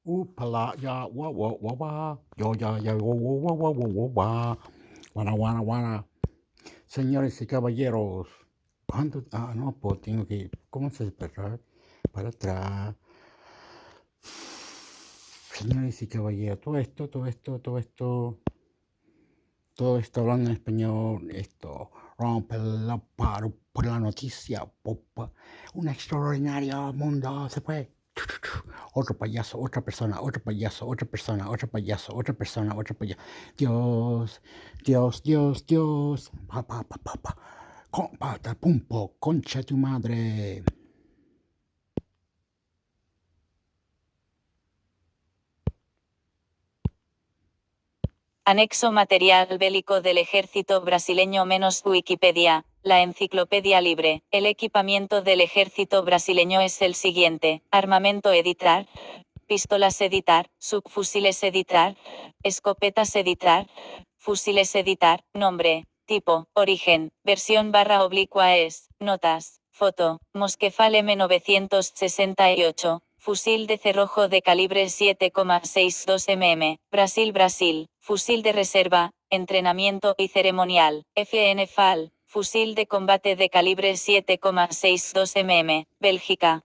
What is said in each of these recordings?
Upala, ya, wa, wa, wa, wa, yo, ya, ya, wa, wa, wa, wa, wa, wa, wa, wana, wana, wana. Señores y caballeros, ¿cuánto? Ah, no, pues tengo que, ¿cómo se espera? Para atrás. Señores y caballeros, todo esto hablando en español, esto rompe la paro por la noticia, popa. Un extraordinario mundo se fue. Otro payaso, otra persona, otro payaso, otra persona, otro payaso, otra persona, otro payaso. Dios, Dios, Dios, Dios. Pa, pa, pa, pa, pa. Compata, pumpo, concha tu madre. Anexo material bélico del ejército brasileño menos Wikipedia, la enciclopedia libre. El equipamiento del ejército brasileño es el siguiente: armamento editar, pistolas editar, subfusiles editar, escopetas editar, fusiles editar, nombre, tipo, origen, versión /oblicua es, notas, foto, Mosquefal M968. Fusil de cerrojo de calibre 7,62 mm, Brasil, fusil de reserva, entrenamiento y ceremonial, FN FAL, fusil de combate de calibre 7,62 mm, Bélgica,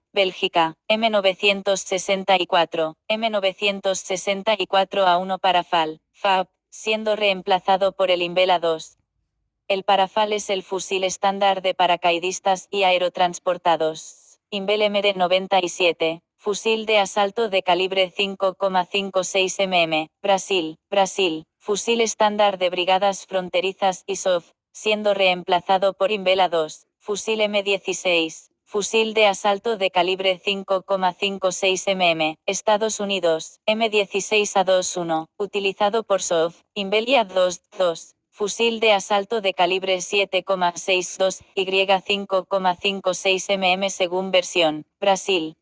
M964, M964A1 para FAL, FAB, siendo reemplazado por el Imbela 2. El Parafal es el fusil estándar de paracaidistas y aerotransportados. Imbel MD-97, fusil de asalto de calibre 5,56 mm, Brasil, fusil estándar de brigadas fronterizas ISOF, siendo reemplazado por Imbela 2, fusil M16, fusil de asalto de calibre 5,56 mm, Estados Unidos, M16A21, utilizado por SOF, Imbelia 2, fusil de asalto de calibre 7,62 y 5,56 mm según versión, Brasil,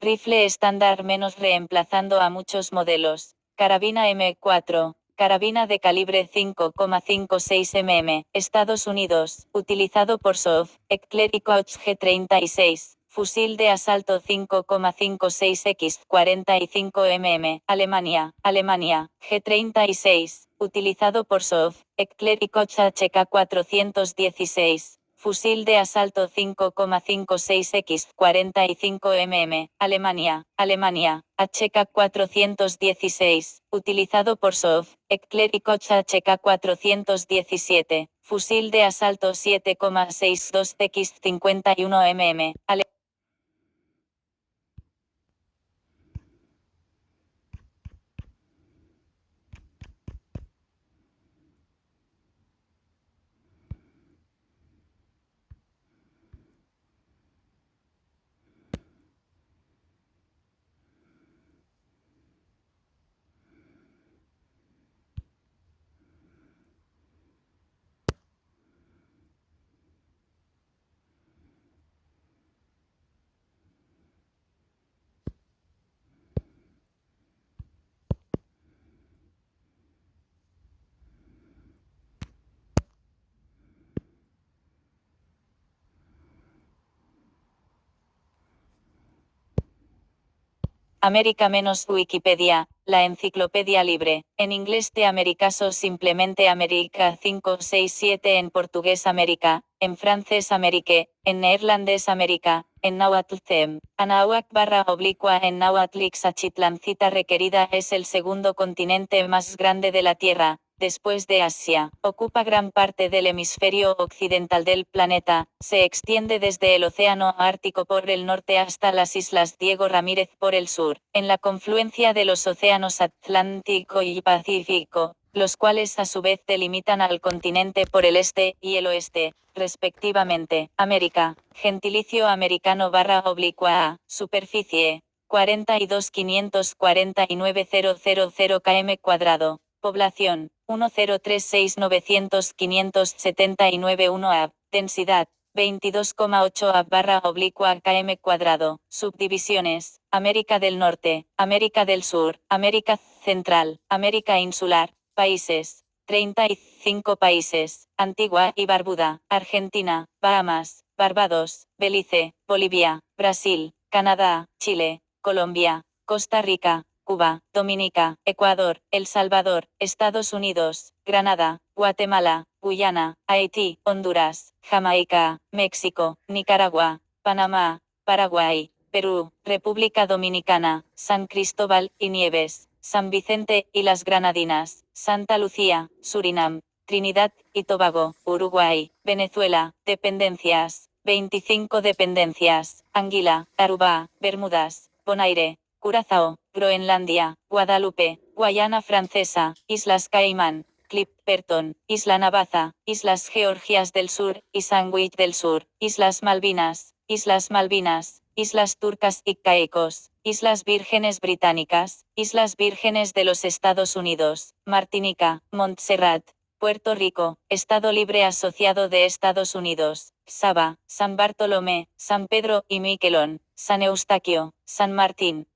rifle estándar menos reemplazando a muchos modelos, carabina M4, carabina de calibre 5,56 mm, Estados Unidos, utilizado por SOF, Eclair y Koch G36. Fusil de asalto 5,56x 45 mm, Alemania, G36, utilizado por SOF, Eclair y Koch HK416. Fusil de asalto 5,56x 45 mm, Alemania, HK416, utilizado por SOF, Eclair y Koch HK417. Fusil de asalto 7,62x 51 mm, América menos Wikipedia, la enciclopedia libre, en inglés de Americaso simplemente América 567, en portugués América, en francés Amérique, en neerlandés América, en náhuatl Tem, Anahuac /oblicua en náhuatl Ixachitlancita requerida es el segundo continente más grande de la Tierra, después de Asia, ocupa gran parte del hemisferio occidental del planeta, se extiende desde el Océano Ártico por el norte hasta las Islas Diego Ramírez por el sur, en la confluencia de los océanos Atlántico y Pacífico, los cuales a su vez delimitan al continente por el este y el oeste, respectivamente. América, gentilicio americano /oblicua a, superficie, 42.549.000 km², población, 1036.900.579 Ab, densidad, 22,8 Ab /km², subdivisiones, América del Norte, América del Sur, América Central, América Insular, países, 35 países, Antigua y Barbuda, Argentina, Bahamas, Barbados, Belice, Bolivia, Brasil, Canadá, Chile, Colombia, Costa Rica, Cuba, Dominica, Ecuador, El Salvador, Estados Unidos, Granada, Guatemala, Guyana, Haití, Honduras, Jamaica, México, Nicaragua, Panamá, Paraguay, Perú, República Dominicana, San Cristóbal y Nieves, San Vicente y las Granadinas, Santa Lucía, Surinam, Trinidad y Tobago, Uruguay, Venezuela, dependencias, 25 dependencias, Anguila, Aruba, Bermudas, Bonaire, Curazao, Groenlandia, Guadalupe, Guayana Francesa, Islas Caimán, Clipperton, Isla Navaza, Islas Georgias del Sur y Sandwich del Sur, Islas Malvinas, Islas Turcas y Caicos, Islas Vírgenes Británicas, Islas Vírgenes de los Estados Unidos, Martinica, Montserrat, Puerto Rico, Estado Libre Asociado de Estados Unidos, Saba, San Bartolomé, San Pedro y Miquelón, San Eustaquio, San Martín,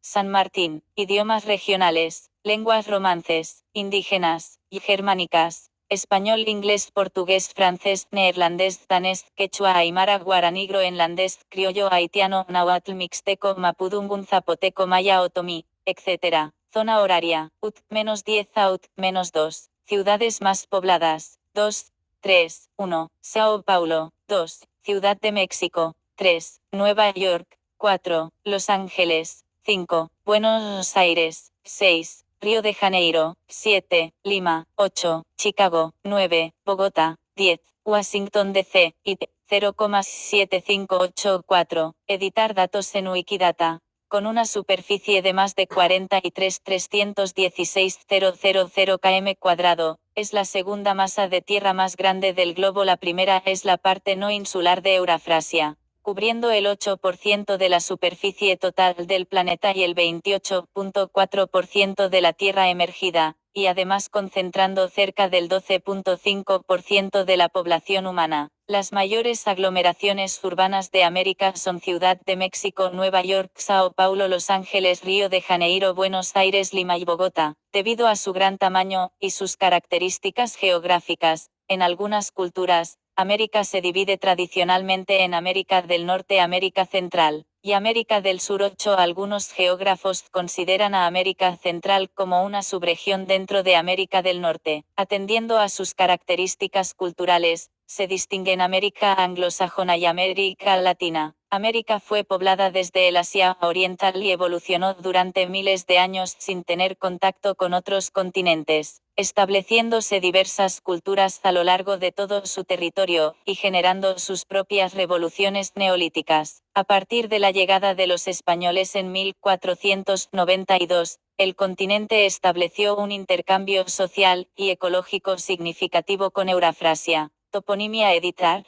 idiomas regionales, lenguas romances, indígenas y germánicas, español, inglés, portugués, francés, neerlandés, danés, quechua, aymara, guaraní, groenlandés, criollo, haitiano, náhuatl, mixteco, mapudungun, zapoteco, maya, otomí, etc. Zona horaria, -10 Out, -2. Ciudades más pobladas, 2, 3, 1, Sao Paulo, 2, Ciudad de México, 3, Nueva York, 4, Los Ángeles, 5, Buenos Aires, 6, Río de Janeiro, 7, Lima, 8, Chicago, 9, Bogotá, 10, Washington DC, IP 0,7584, editar datos en Wikidata. Con una superficie de más de 43.316.000 km², es la segunda masa de tierra más grande del globo. La primera es la parte no insular de Eurafrasia, cubriendo el 8% de la superficie total del planeta y el 28.4% de la Tierra emergida, y además concentrando cerca del 12.5% de la población humana. Las mayores aglomeraciones urbanas de América son Ciudad de México, Nueva York, Sao Paulo, Los Ángeles, Río de Janeiro, Buenos Aires, Lima y Bogotá. Debido a su gran tamaño y sus características geográficas, en algunas culturas, América se divide tradicionalmente en América del Norte, América Central y América del Sur. Algunos geógrafos consideran a América Central como una subregión dentro de América del Norte. Atendiendo a sus características culturales, se distinguen América anglosajona y América Latina. América fue poblada desde el Asia Oriental y evolucionó durante miles de años sin tener contacto con otros continentes, estableciéndose diversas culturas a lo largo de todo su territorio, y generando sus propias revoluciones neolíticas. A partir de la llegada de los españoles en 1492, el continente estableció un intercambio social y ecológico significativo con Eurafrasia. Toponimia editar.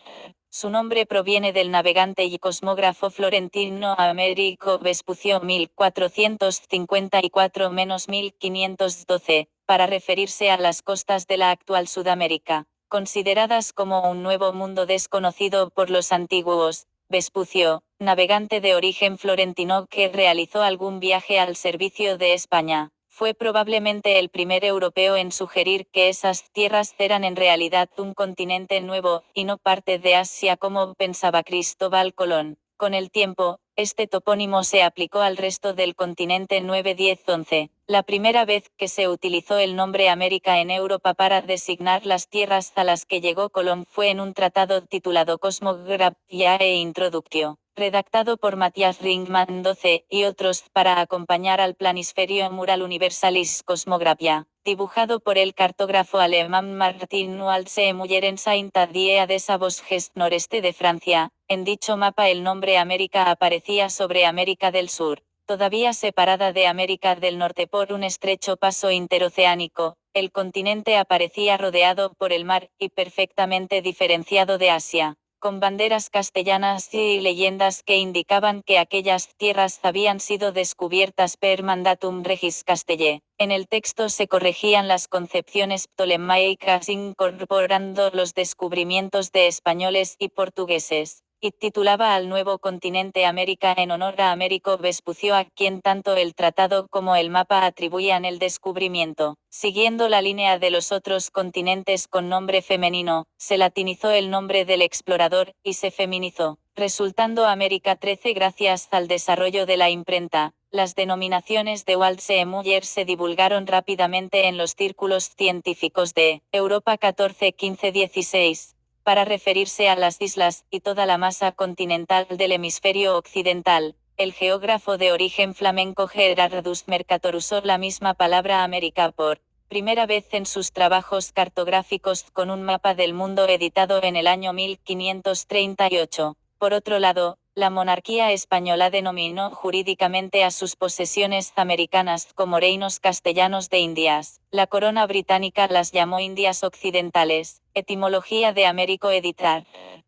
Su nombre proviene del navegante y cosmógrafo florentino Américo Vespucio 1454-1512, para referirse a las costas de la actual Sudamérica, consideradas como un nuevo mundo desconocido por los antiguos. Vespucio, navegante de origen florentino que realizó algún viaje al servicio de España, fue probablemente el primer europeo en sugerir que esas tierras eran en realidad un continente nuevo, y no parte de Asia como pensaba Cristóbal Colón. Con el tiempo, este topónimo se aplicó al resto del continente 9-10-11. La primera vez que se utilizó el nombre América en Europa para designar las tierras a las que llegó Colón fue en un tratado titulado Cosmographia e Introductio, redactado por Matthias Ringman XII y otros para acompañar al Planisferio Mural Universalis Cosmographia, dibujado por el cartógrafo alemán Martin Waldseemüller en Saint-Dié de Savosges, noreste de Francia. En dicho mapa el nombre América aparecía sobre América del Sur, todavía separada de América del Norte por un estrecho paso interoceánico. El continente aparecía rodeado por el mar y perfectamente diferenciado de Asia, con banderas castellanas y leyendas que indicaban que aquellas tierras habían sido descubiertas per mandatum regis Castellé. En el texto se corregían las concepciones ptolemaicas incorporando los descubrimientos de españoles y portugueses, y titulaba al nuevo continente América en honor a Américo Vespucio, a quien tanto el tratado como el mapa atribuían el descubrimiento. Siguiendo la línea de los otros continentes con nombre femenino, se latinizó el nombre del explorador y se feminizó, resultando América 13 gracias al desarrollo de la imprenta. las denominaciones de Waldsee Muller se divulgaron rápidamente en los círculos científicos de Europa 14, 15, 16, para referirse a las islas y toda la masa continental del hemisferio occidental. El geógrafo de origen flamenco Gerardus Mercator usó la misma palabra América por primera vez en sus trabajos cartográficos con un mapa del mundo editado en el año 1538. Por otro lado, la monarquía española denominó jurídicamente a sus posesiones americanas como reinos castellanos de Indias. La corona británica las llamó Indias Occidentales. Etimología de Américo editar.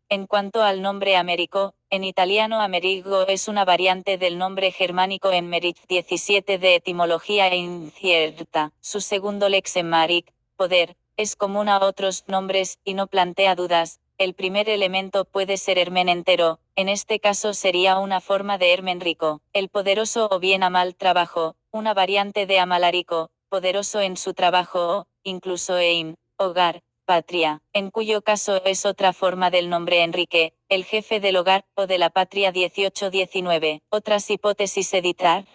En cuanto al nombre Américo, en italiano Amerigo es una variante del nombre germánico Emmerich 17 de etimología incierta. Su segundo lexemaric, poder, es común a otros nombres y no plantea dudas. El primer elemento puede ser hermen entero, en este caso sería una forma de hermen rico, el poderoso o bien amal trabajo, una variante de amalarico, poderoso en su trabajo o, incluso eim, hogar, patria, en cuyo caso es otra forma del nombre Enrique, el jefe del hogar o de la patria 18-19. Otras hipótesis editar.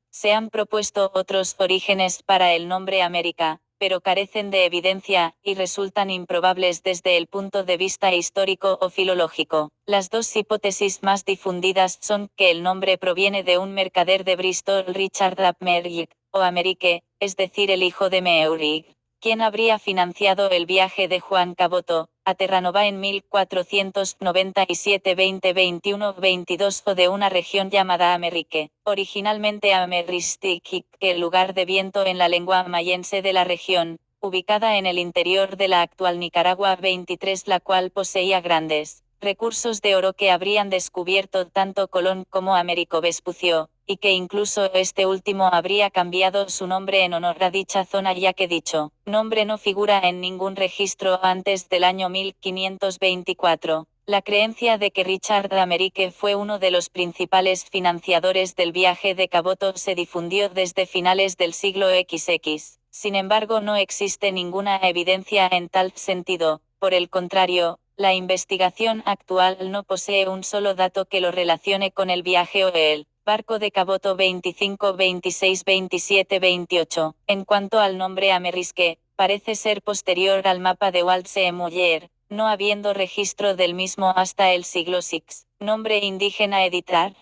Se han propuesto otros orígenes para el nombre América, pero carecen de evidencia, y resultan improbables desde el punto de vista histórico o filológico. Las dos hipótesis más difundidas son que el nombre proviene de un mercader de Bristol, Richard ap Merrick, o Amerique, es decir, el hijo de Meurig, quien habría financiado el viaje de Juan Caboto a Terranova en 1497 20 21 22 o de una región llamada Amerique, originalmente Ameristic, el lugar de viento en la lengua mayense de la región, ubicada en el interior de la actual Nicaragua 23, la cual poseía grandes recursos de oro que habrían descubierto tanto Colón como Américo Vespucio, y que incluso este último habría cambiado su nombre en honor a dicha zona, ya que dicho nombre no figura en ningún registro antes del año 1524. La creencia de que Richard Amerique fue uno de los principales financiadores del viaje de Caboto se difundió desde finales del siglo XX. Sin embargo, no existe ninguna evidencia en tal sentido. Por el contrario, la investigación actual no posee un solo dato que lo relacione con el viaje o el barco de Caboto 25, 26, 27, 28. En cuanto al nombre Amerisque, parece ser posterior al mapa de Waldsee Muller, no habiendo registro del mismo hasta el siglo VI. Nombre indígena editar.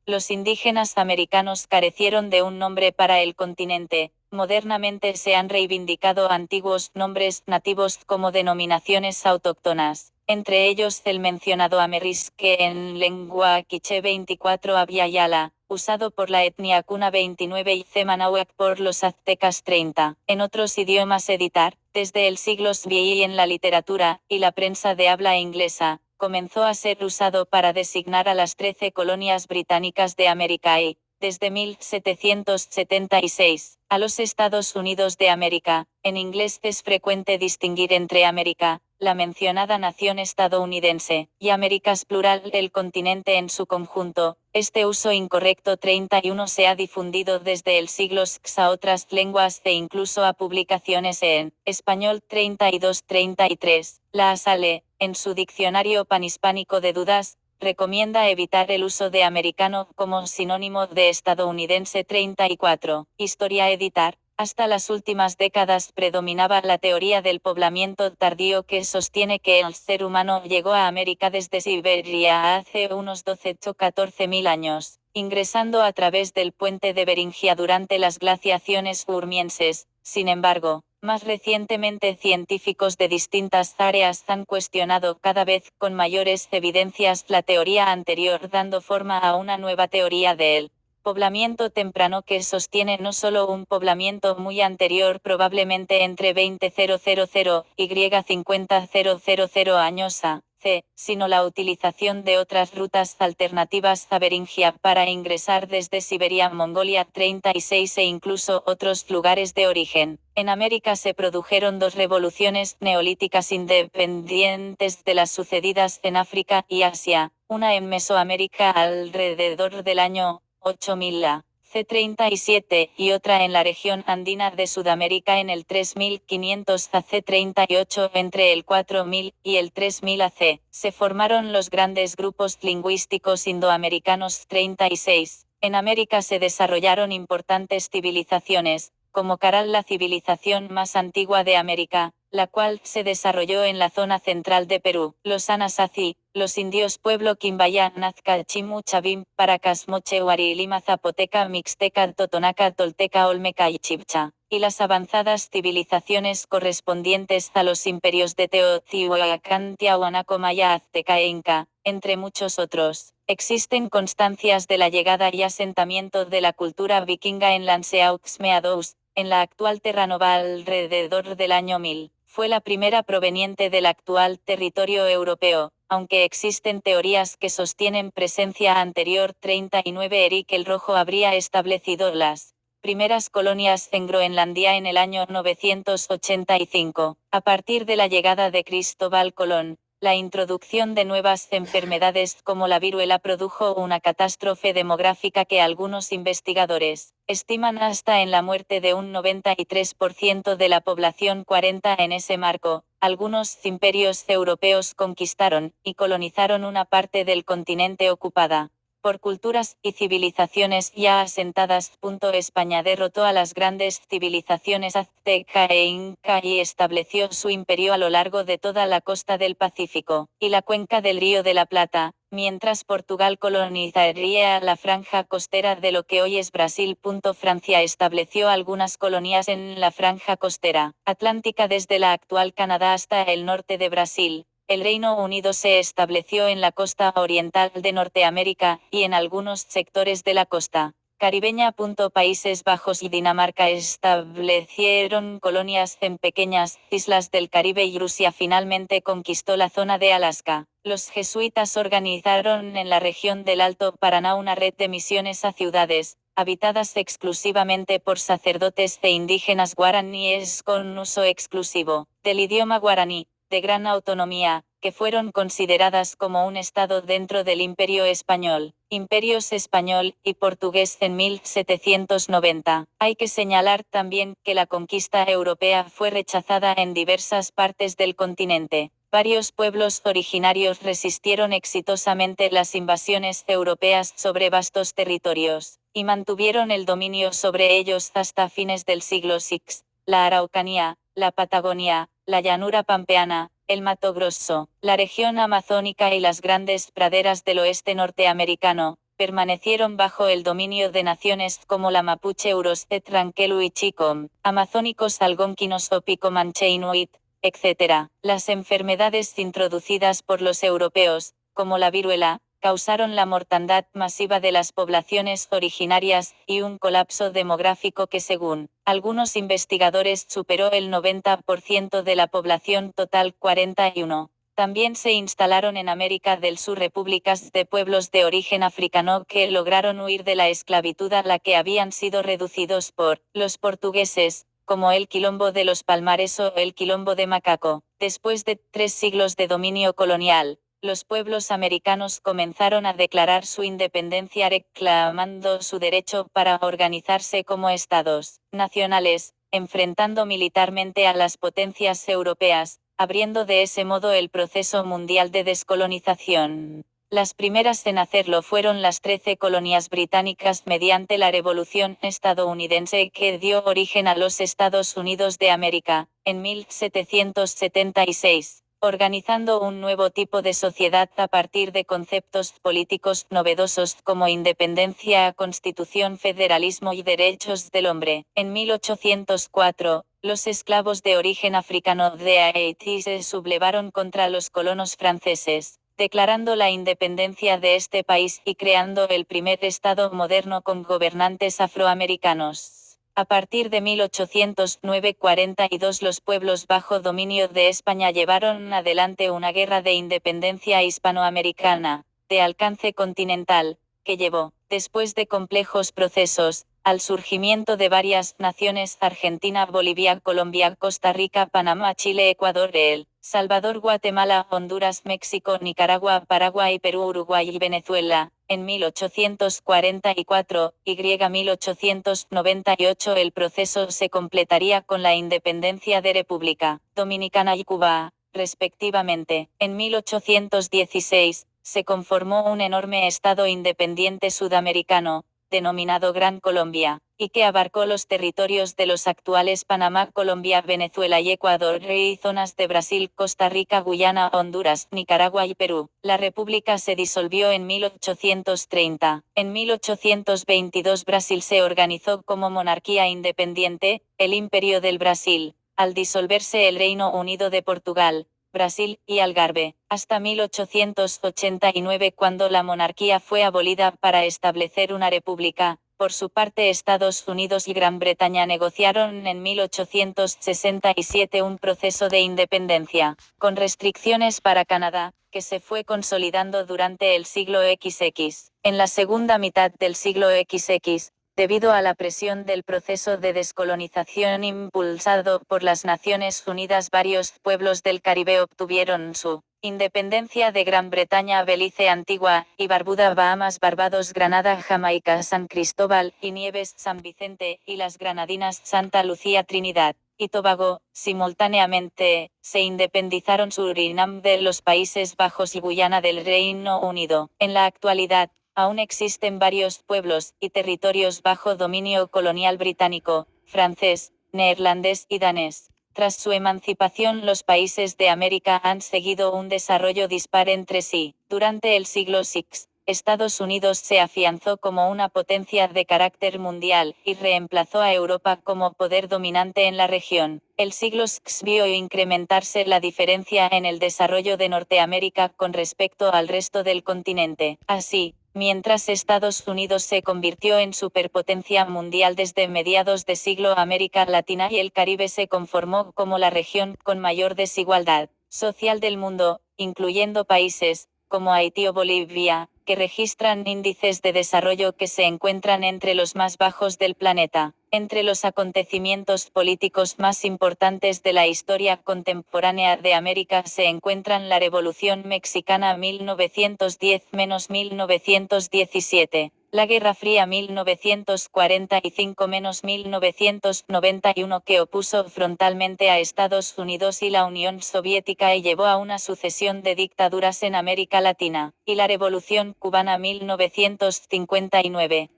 Los indígenas americanos carecieron de un nombre para el continente. Modernamente se han reivindicado antiguos nombres nativos como denominaciones autóctonas, entre ellos el mencionado Ameris, que en lengua quiché 24 Aviala, usado por la etnia Cuna 29 y Cemanahuac por los aztecas 30. En otros idiomas editar, desde el siglo XVI en la literatura y la prensa de habla inglesa, comenzó a ser usado para designar a las 13 colonias británicas de América y, desde 1776, a los Estados Unidos de América. En inglés es frecuente distinguir entre América, la mencionada nación estadounidense, y Américas plural, el continente en su conjunto. Este uso incorrecto 31 se ha difundido desde el siglo VI a otras lenguas e incluso a publicaciones en español 32-33. La Asale, en su diccionario panhispánico de dudas, recomienda evitar el uso de americano como sinónimo de estadounidense 34. Historia editar. Hasta las últimas décadas predominaba la teoría del poblamiento tardío, que sostiene que el ser humano llegó a América desde Siberia hace unos 12-14 mil años, ingresando a través del puente de Beringia durante las glaciaciones urmienses. Sin embargo, más recientemente científicos de distintas áreas han cuestionado cada vez con mayores evidencias la teoría anterior, dando forma a una nueva teoría del poblamiento temprano que sostiene no solo un poblamiento muy anterior, probablemente entre 20.000 y 50.000 años a.C., sino la utilización de otras rutas alternativas a Beringia para ingresar desde Siberia, Mongolia 36 e incluso otros lugares de origen. En América se produjeron dos revoluciones neolíticas independientes de las sucedidas en África y Asia, una en Mesoamérica alrededor del año 8000 C37 y otra en la región andina de Sudamérica en el 3500 AC38. Entre el 4000 y el 3000 AC, se formaron los grandes grupos lingüísticos indoamericanos 36, En América se desarrollaron importantes civilizaciones, como Caral, la civilización más antigua de América, la cual se desarrolló en la zona central de Perú. Los Anasazi, los indios pueblo Quimbaya, Nazca, Chimu, Chavim, Paracas, Moche, Huari, Lima, Zapoteca, Mixteca, Totonaca, Tolteca, Olmeca y Chibcha, y las avanzadas civilizaciones correspondientes a los imperios de Teotihuacán, Tiahuanaco, Maya, Azteca e Inca, entre muchos otros. Existen constancias de la llegada y asentamiento de la cultura vikinga en Lanceaux Meadows, en la actual Terranova alrededor del año 1000. Fue la primera proveniente del actual territorio europeo, aunque existen teorías que sostienen presencia anterior. 39 Eric el Rojo habría establecido las primeras colonias en Groenlandia en el año 985. A partir de la llegada de Cristóbal Colón, la introducción de nuevas enfermedades como la viruela produjo una catástrofe demográfica que algunos investigadores estiman hasta en la muerte de un 93% de la población. 40 En ese marco, algunos imperios europeos conquistaron y colonizaron una parte del continente ocupada por culturas y civilizaciones ya asentadas. España derrotó a las grandes civilizaciones azteca e inca y estableció su imperio a lo largo de toda la costa del Pacífico y la cuenca del Río de la Plata, mientras Portugal colonizaría la franja costera de lo que hoy es Brasil. Francia estableció algunas colonias en la franja costera atlántica desde la actual Canadá hasta el norte de Brasil. El Reino Unido se estableció en la costa oriental de Norteamérica y en algunos sectores de la costa caribeña. Países Bajos y Dinamarca establecieron colonias en pequeñas islas del Caribe y Rusia finalmente conquistó la zona de Alaska. Los jesuitas organizaron en la región del Alto Paraná una red de misiones a ciudades habitadas exclusivamente por sacerdotes e indígenas guaraníes con uso exclusivo del idioma guaraní, de gran autonomía, que fueron consideradas como un estado dentro del Imperio Español, Imperios Español y Portugués en 1790. Hay que señalar también que la conquista europea fue rechazada en diversas partes del continente. Varios pueblos originarios resistieron exitosamente las invasiones europeas sobre vastos territorios, y mantuvieron el dominio sobre ellos hasta fines del siglo VI. La Araucanía, la Patagonia, la llanura pampeana, el Mato Grosso, la región amazónica y las grandes praderas del oeste norteamericano, permanecieron bajo el dominio de naciones como la mapuche Eurostet Ranquelu y Chicom, amazónicos algonquinos o picomanche inuit, etc. Las enfermedades introducidas por los europeos, como la viruela, causaron la mortandad masiva de las poblaciones originarias y un colapso demográfico que según algunos investigadores superó el 90% de la población total. 41. También se instalaron en América del Sur repúblicas de pueblos de origen africano que lograron huir de la esclavitud a la que habían sido reducidos por los portugueses, como el Quilombo de los Palmares o el Quilombo de Macaco. Después de 3 siglos de dominio colonial, los pueblos americanos comenzaron a declarar su independencia reclamando su derecho para organizarse como estados nacionales, enfrentando militarmente a las potencias europeas, abriendo de ese modo el proceso mundial de descolonización. Las primeras en hacerlo fueron las 13 colonias británicas mediante la Revolución estadounidense que dio origen a los Estados Unidos de América, en 1776. Organizando un nuevo tipo de sociedad a partir de conceptos políticos novedosos como independencia, constitución, federalismo y derechos del hombre. En 1804, los esclavos de origen africano de Haití se sublevaron contra los colonos franceses, declarando la independencia de este país y creando el primer estado moderno con gobernantes afroamericanos. A partir de 1809-42 los pueblos bajo dominio de España llevaron adelante una guerra de independencia hispanoamericana, de alcance continental, que llevó, después de complejos procesos, al surgimiento de varias naciones: Argentina, Bolivia, Colombia, Costa Rica, Panamá, Chile, Ecuador, El Salvador, Guatemala, Honduras, México, Nicaragua, Paraguay, Perú, Uruguay y Venezuela. En 1844, y 1898 el proceso se completaría con la independencia de República Dominicana y Cuba, respectivamente. En 1816, se conformó un enorme estado independiente sudamericano, denominado Gran Colombia, y que abarcó los territorios de los actuales Panamá, Colombia, Venezuela y Ecuador y zonas de Brasil, Costa Rica, Guyana, Honduras, Nicaragua y Perú. La república se disolvió en 1830. En 1822 Brasil se organizó como monarquía independiente, el Imperio del Brasil, al disolverse el Reino Unido de Portugal, Brasil y Algarve, hasta 1889 cuando la monarquía fue abolida para establecer una república. Por su parte, Estados Unidos y Gran Bretaña negociaron en 1867 un proceso de independencia, con restricciones para Canadá, que se fue consolidando durante el siglo XX. En la segunda mitad del siglo XX, debido a la presión del proceso de descolonización impulsado por las Naciones Unidas, varios pueblos del Caribe obtuvieron su independencia de Gran Bretaña, Belice, Antigua y Barbuda, Bahamas, Barbados, Granada, Jamaica, San Cristóbal y Nieves, San Vicente y las Granadinas, Santa Lucía, Trinidad y Tobago. Simultáneamente, se independizaron Surinam de los Países Bajos y Guyana del Reino Unido. En la actualidad, aún existen varios pueblos y territorios bajo dominio colonial británico, francés, neerlandés y danés. Tras su emancipación, los países de América han seguido un desarrollo dispar entre sí. Durante el siglo VI, Estados Unidos se afianzó como una potencia de carácter mundial y reemplazó a Europa como poder dominante en la región. El siglo VI vio incrementarse la diferencia en el desarrollo de Norteamérica con respecto al resto del continente. Así, mientras Estados Unidos se convirtió en superpotencia mundial desde mediados de siglo, América Latina y el Caribe se conformó como la región con mayor desigualdad social del mundo, incluyendo países como Haití o Bolivia, que registran índices de desarrollo que se encuentran entre los más bajos del planeta. Entre los acontecimientos políticos más importantes de la historia contemporánea de América se encuentran la Revolución Mexicana 1910-1917, la Guerra Fría 1945-1991 que opuso frontalmente a Estados Unidos y la Unión Soviética y llevó a una sucesión de dictaduras en América Latina, y la Revolución Cubana 1959.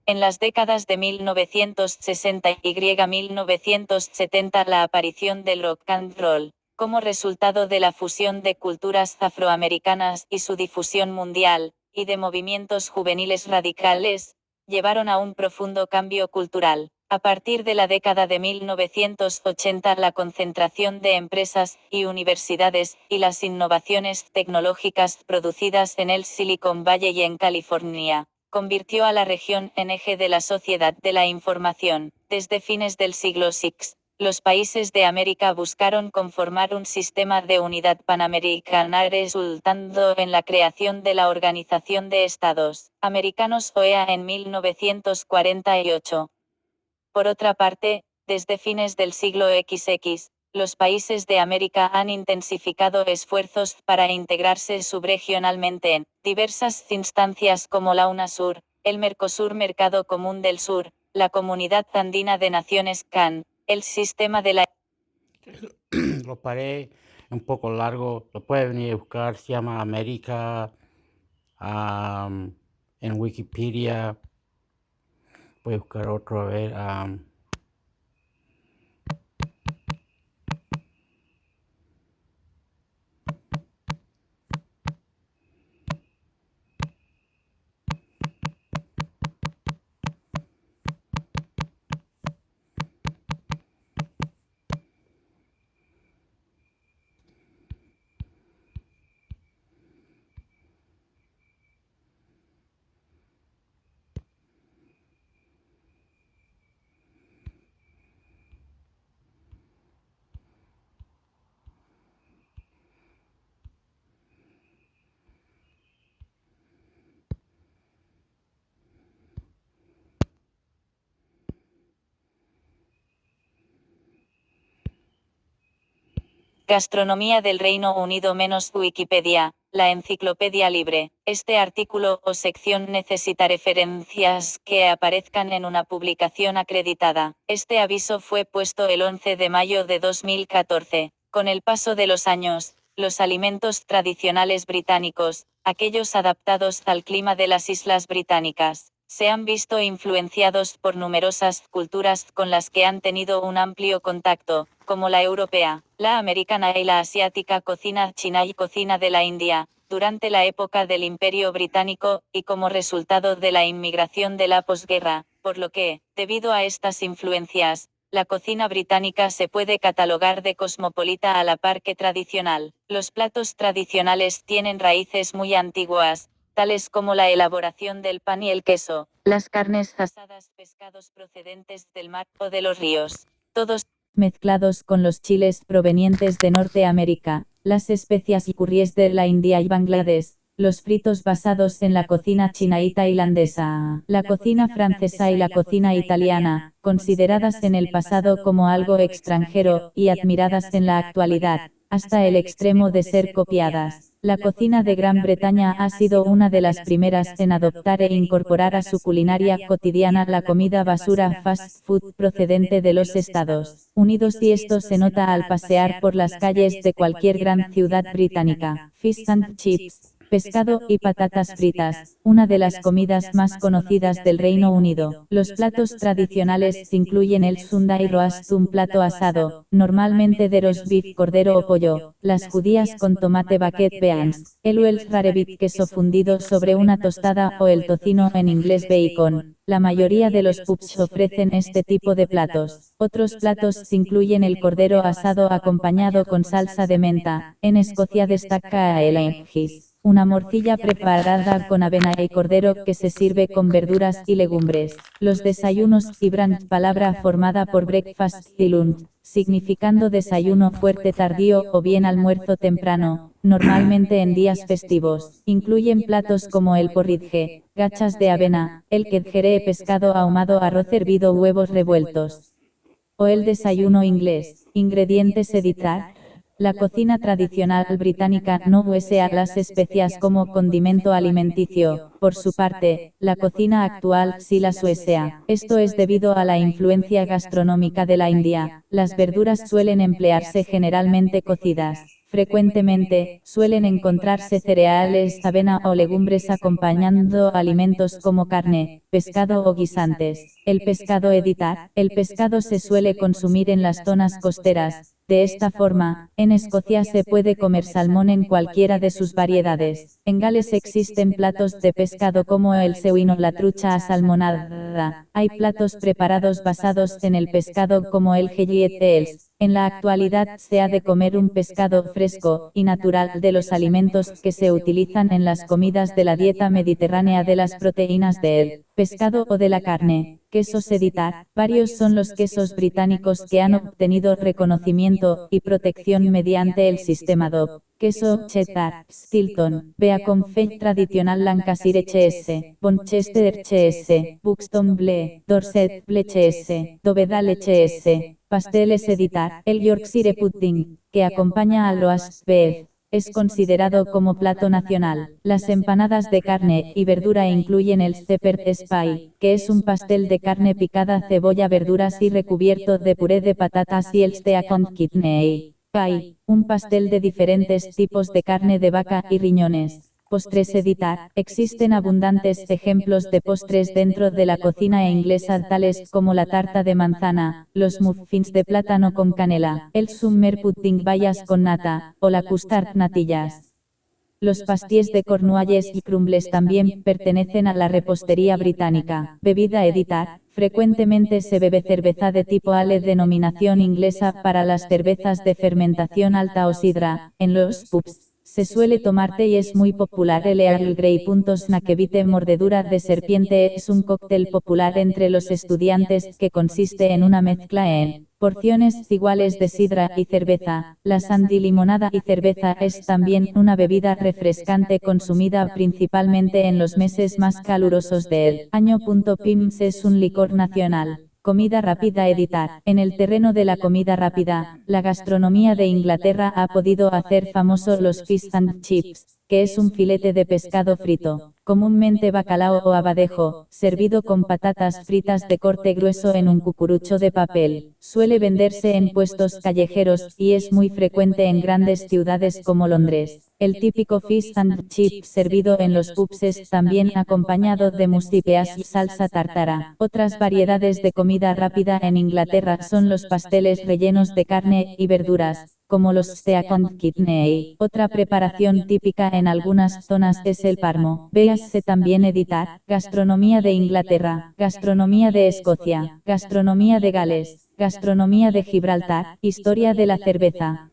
En las décadas de 1960 y 1970 la aparición del rock and roll, como resultado de la fusión de culturas afroamericanas y su difusión mundial, y de movimientos juveniles radicales, llevaron a un profundo cambio cultural. A partir de la década de 1980 la concentración de empresas y universidades y las innovaciones tecnológicas producidas en el Silicon Valley y en California convirtió a la región en eje de la sociedad de la información. Desde fines del siglo VI, los países de América buscaron conformar un sistema de unidad panamericana, resultando en la creación de la Organización de Estados Americanos OEA en 1948. Por otra parte, desde fines del siglo XX, los países de América han intensificado esfuerzos para integrarse subregionalmente en diversas instancias como la UNASUR, el Mercosur, Mercado Común del Sur, la Comunidad Andina de Naciones CAN, el sistema de la... Lo paré un poco largo, lo puede venir a buscar, se llama América en Wikipedia. Voy a buscar otro, a ver. Gastronomía del Reino Unido menos Wikipedia, la enciclopedia libre. Este artículo o sección necesita referencias que aparezcan en una publicación acreditada. Este aviso fue puesto el 11 de mayo de 2014. Con el paso de los años, los alimentos tradicionales británicos, aquellos adaptados al clima de las Islas Británicas, Se han visto influenciados por numerosas culturas con las que han tenido un amplio contacto, como la europea, la americana y la asiática, cocina china y cocina de la India, durante la época del Imperio Británico, y como resultado de la inmigración de la posguerra, por lo que, debido a estas influencias, la cocina británica se puede catalogar de cosmopolita a la par que tradicional. Los platos tradicionales tienen raíces muy antiguas, tales como la elaboración del pan y el queso, las carnes asadas, pescados procedentes del mar o de los ríos, todos mezclados con los chiles provenientes de Norteamérica, las especias y curries de la India y Bangladesh, los fritos basados en la cocina china y tailandesa, la cocina francesa y la cocina italiana, consideradas en el pasado como algo extranjero y admiradas en la actualidad, hasta el extremo de ser copiadas. La cocina de Gran Bretaña ha sido una de las primeras en adoptar e incorporar a su culinaria cotidiana la comida basura fast food procedente de los Estados Unidos, y esto se nota al pasear por las calles de cualquier gran ciudad británica. Fish and chips, pescado y patatas fritas, una de las comidas más conocidas del Reino Unido. Los platos tradicionales incluyen el Sunday roast, un plato asado, normalmente de roast beef, cordero o pollo, las judías con tomate bucket beans, el Welsh rarebit, queso fundido sobre una tostada, o el tocino, en inglés bacon. La mayoría de los pubs ofrecen este tipo de platos. Otros platos incluyen el cordero asado acompañado con salsa de menta. En Escocia destaca el haggis, una morcilla preparada con avena y cordero que se sirve con verduras y legumbres. Los desayunos y brunch, palabra formada por breakfast y lunch, significando desayuno fuerte tardío o bien almuerzo temprano, normalmente en días festivos, incluyen platos como el porridge, gachas de avena, el kedgeree, pescado ahumado, arroz hervido, huevos revueltos, o el desayuno inglés. Ingredientes editar. La cocina tradicional británica no usa las especias como condimento alimenticio. Por su parte, la cocina actual sí las usa. Esto es debido a la influencia gastronómica de la India. Las verduras suelen emplearse generalmente cocidas. Frecuentemente, suelen encontrarse cereales, avena o legumbres acompañando alimentos como carne, pescado o guisantes. El pescado editar. El pescado se suele consumir en las zonas costeras. De esta forma, en Escocia se puede comer salmón en cualquiera de sus variedades. En Gales existen platos de pescado como el sehuín o la trucha asalmonada. Hay platos preparados basados en el pescado como el gellies. En la actualidad se ha de comer un pescado fresco y natural de los alimentos que se utilizan en las comidas de la dieta mediterránea, de las proteínas del pescado o de la carne. Quesos editar. Varios son los quesos británicos que han obtenido reconocimiento y protección mediante el sistema DOP. Queso cheddar, Stilton, Beacon Fench tradicional, Lancashire HS, Bonchester HS, Buxton Ble, Dorset Ble HS, Dovedale HS. Pasteles editar. El Yorkshire pudding, que acompaña al roast beef, es considerado como plato nacional. Las empanadas de carne y verdura incluyen el shepherd's pie, que es un pastel de carne picada, cebolla, verduras y recubierto de puré de patatas, y el steak kidney pie, un pastel de diferentes tipos de carne de vaca y riñones. Postres editar. Existen abundantes ejemplos de postres dentro de la cocina inglesa, tales como la tarta de manzana, los muffins de plátano con canela, el summer pudding, bayas con nata, o la custard, natillas. Los pasties de Cornualles y crumbles también pertenecen a la repostería británica. Bebida editar. Frecuentemente se bebe cerveza de tipo ale, denominación inglesa para las cervezas de fermentación alta, o sidra. En los pubs se suele tomar té y es muy popular el Earl Grey. Snakebite, mordedura de serpiente, es un cóctel popular entre los estudiantes que consiste en una mezcla en porciones iguales de sidra y cerveza. La sandy, limonada y cerveza, es también una bebida refrescante consumida principalmente en los meses más calurosos del año. Pims es un licor nacional. Comida rápida editar. En el terreno de la comida rápida, la gastronomía de Inglaterra ha podido hacer famosos los fish and chips, que es un filete de pescado frito, comúnmente bacalao o abadejo, servido con patatas fritas de corte grueso en un cucurucho de papel. Suele venderse en puestos callejeros, y es muy frecuente en grandes ciudades como Londres. El típico fish and chip servido en los pubs es también acompañado de mustipeas y salsa tártara. Otras variedades de comida rápida en Inglaterra son los pasteles rellenos de carne y verduras, como los steak and kidney. Otra preparación típica en algunas zonas es el parmo. Véase también editar, gastronomía de Inglaterra, gastronomía de Escocia, gastronomía de Gales, gastronomía de Gibraltar, historia de la cerveza.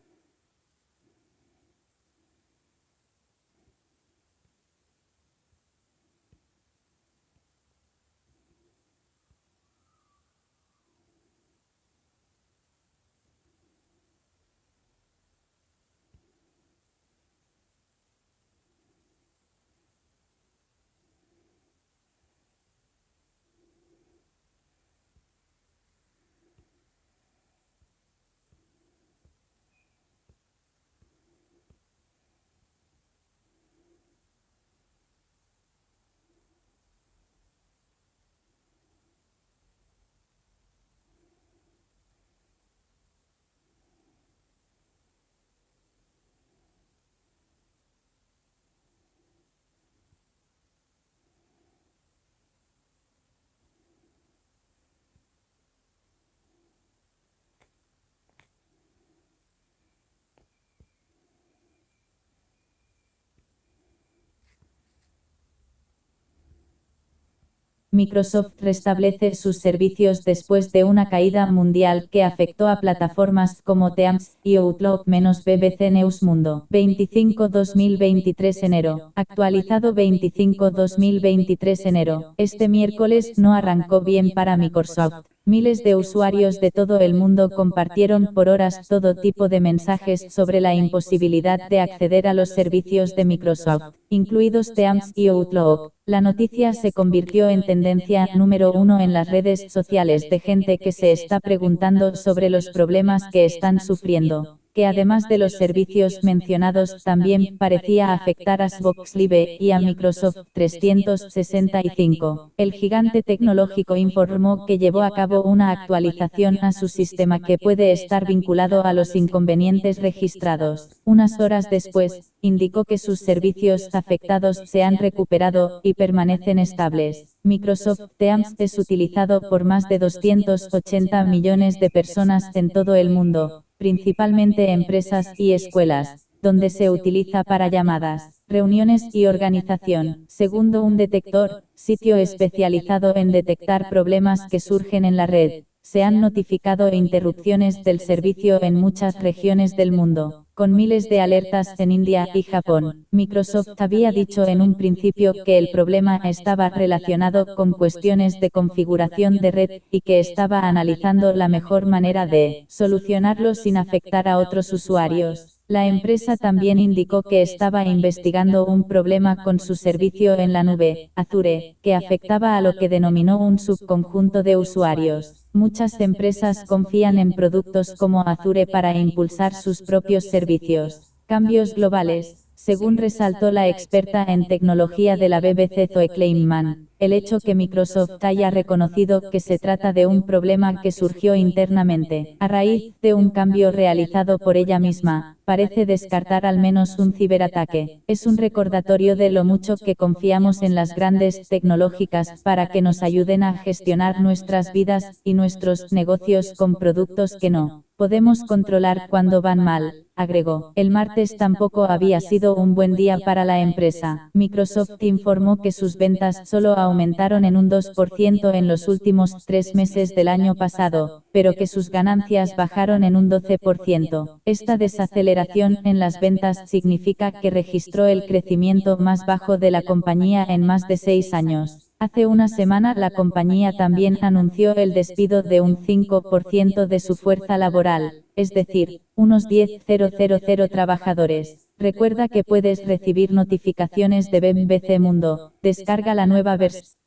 Microsoft restablece sus servicios después de una caída mundial que afectó a plataformas como Teams y Outlook-BBC News Mundo. 25-2023 enero. Actualizado 25-2023 enero. Este miércoles no arrancó bien para Microsoft. Miles de usuarios de todo el mundo compartieron por horas todo tipo de mensajes sobre la imposibilidad de acceder a los servicios de Microsoft, incluidos Teams y Outlook. La noticia se convirtió en tendencia número 1 en las redes sociales de gente que se está preguntando sobre los problemas que están sufriendo, que además de los servicios mencionados también parecía afectar a Xbox Live y a Microsoft 365. El gigante tecnológico informó que llevó a cabo una actualización a su sistema que puede estar vinculado a los inconvenientes registrados. Unas horas después, indicó que sus servicios afectados se han recuperado y permanecen estables. Microsoft Teams es utilizado por más de 280 millones de personas en todo el mundo, principalmente empresas y escuelas, donde se utiliza para llamadas, reuniones y organización. Segundo un detector, sitio especializado en detectar problemas que surgen en la red, se han notificado interrupciones del servicio en muchas regiones del mundo, con miles de alertas en India y Japón. Microsoft había dicho en un principio que el problema estaba relacionado con cuestiones de configuración de red y que estaba analizando la mejor manera de solucionarlo sin afectar a otros usuarios. La empresa también indicó que estaba investigando un problema con su servicio en la nube, Azure, que afectaba a lo que denominó un subconjunto de usuarios. Muchas empresas confían en productos como Azure para impulsar sus propios servicios. Cambios globales. Según resaltó la experta en tecnología de la BBC Zoe Kleinman, el hecho que Microsoft haya reconocido que se trata de un problema que surgió internamente, a raíz de un cambio realizado por ella misma, parece descartar al menos un ciberataque. Es un recordatorio de lo mucho que confiamos en las grandes tecnológicas para que nos ayuden a gestionar nuestras vidas y nuestros negocios con productos que no podemos controlar cuando van mal, agregó. El martes tampoco había sido un buen día para la empresa. Microsoft informó que sus ventas solo aumentaron en un 2% en los últimos 3 meses del año pasado, pero que sus ganancias bajaron en un 12%. Esta desaceleración en las ventas significa que registró el crecimiento más bajo de la compañía en más de 6 años. Hace una semana la compañía también anunció el despido de un 5% de su fuerza laboral, es decir, unos 10.000 trabajadores. Recuerda que puedes recibir notificaciones de BBC Mundo. Descarga la nueva versión.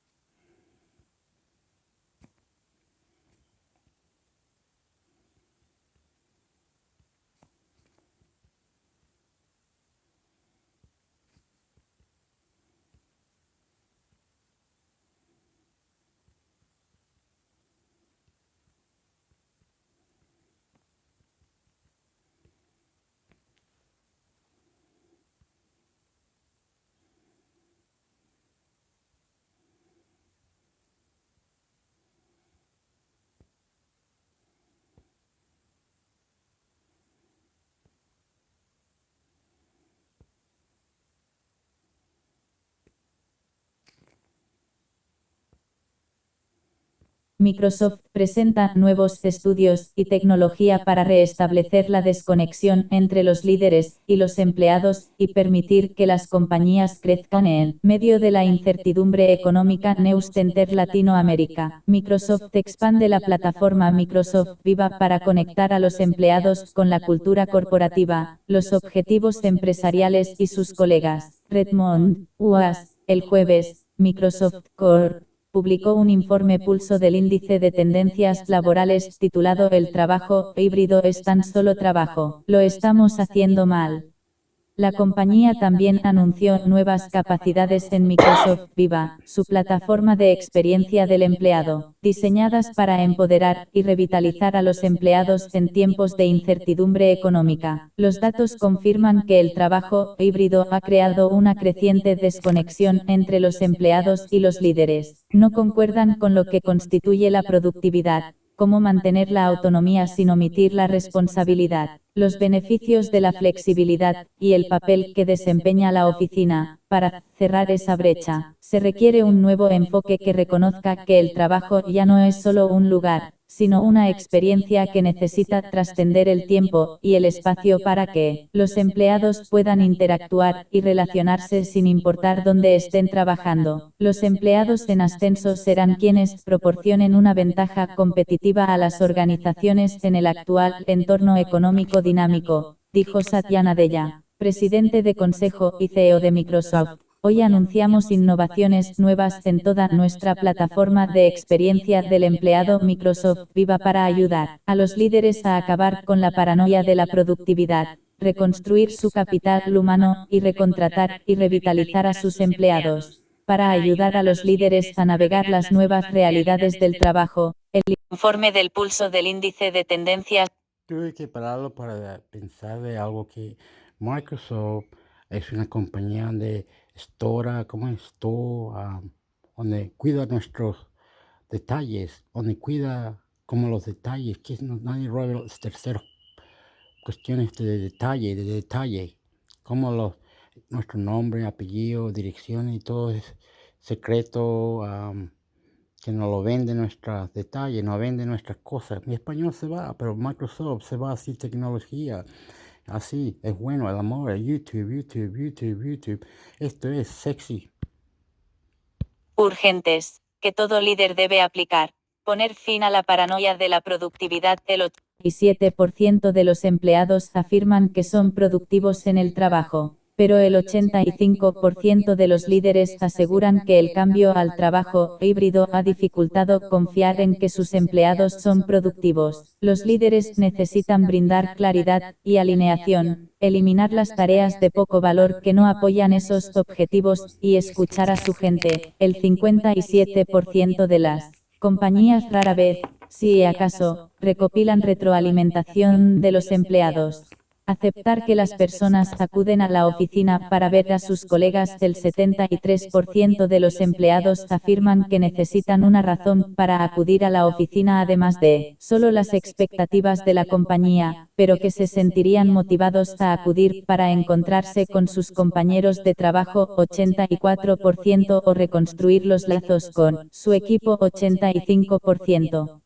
Microsoft presenta nuevos estudios y tecnología para reestablecer la desconexión entre los líderes y los empleados y permitir que las compañías crezcan en medio de la incertidumbre económica. News Center Latinoamérica. Microsoft expande la plataforma Microsoft Viva para conectar a los empleados con la cultura corporativa, los objetivos empresariales y sus colegas. Redmond, UAS, el jueves, Microsoft Corp publicó un informe pulso del índice de tendencias laborales titulado El trabajo híbrido es tan solo trabajo. Lo estamos haciendo mal. La compañía también anunció nuevas capacidades en Microsoft Viva, su plataforma de experiencia del empleado, diseñadas para empoderar y revitalizar a los empleados en tiempos de incertidumbre económica. Los datos confirman que el trabajo híbrido ha creado una creciente desconexión entre los empleados y los líderes. No concuerdan con lo que constituye la productividad, cómo mantener la autonomía sin omitir la responsabilidad, los beneficios de la flexibilidad y el papel que desempeña la oficina. Para cerrar esa brecha, se requiere un nuevo enfoque que reconozca que el trabajo ya no es solo un lugar, sino una experiencia que necesita trascender el tiempo y el espacio para que los empleados puedan interactuar y relacionarse sin importar dónde estén trabajando. Los empleados en ascenso serán quienes proporcionen una ventaja competitiva a las organizaciones en el actual entorno económico dinámico, dijo Satya Nadella, presidente de Consejo y CEO de Microsoft. Hoy anunciamos innovaciones nuevas en toda nuestra plataforma de experiencia del empleado Microsoft Viva para ayudar a los líderes a acabar con la paranoia de la productividad, reconstruir su capital humano y recontratar y revitalizar a sus empleados. Para ayudar a los líderes a navegar las nuevas realidades del trabajo, el informe del pulso del índice de tendencias. Tuve que pararlo para pensar de algo que Microsoft es una compañía de donde cuida nuestros detalles, donde cuida como los detalles, que nadie robe los terceros, cuestiones de detalle, como nuestro nombre, apellido, dirección y todo es secreto, que nos lo vende nuestros detalles, nos vende nuestras cosas. Mi español se va, pero Microsoft se va así, tecnología. Así, es bueno, el amor, el YouTube. Esto es sexy. Urgentes, que todo líder debe aplicar. Poner fin a la paranoia de la productividad. El 87% de los empleados afirman que son productivos en el trabajo, pero el 85% de los líderes aseguran que el cambio al trabajo híbrido ha dificultado confiar en que sus empleados son productivos. Los líderes necesitan brindar claridad y alineación, eliminar las tareas de poco valor que no apoyan esos objetivos y escuchar a su gente. El 57% de las compañías rara vez, si acaso, recopilan retroalimentación de los empleados. Aceptar que las personas acuden a la oficina para ver a sus colegas. El 73% de los empleados afirman que necesitan una razón para acudir a la oficina además de solo las expectativas de la compañía, pero que se sentirían motivados a acudir para encontrarse con sus compañeros de trabajo. 84% o reconstruir los lazos con su equipo. 85%.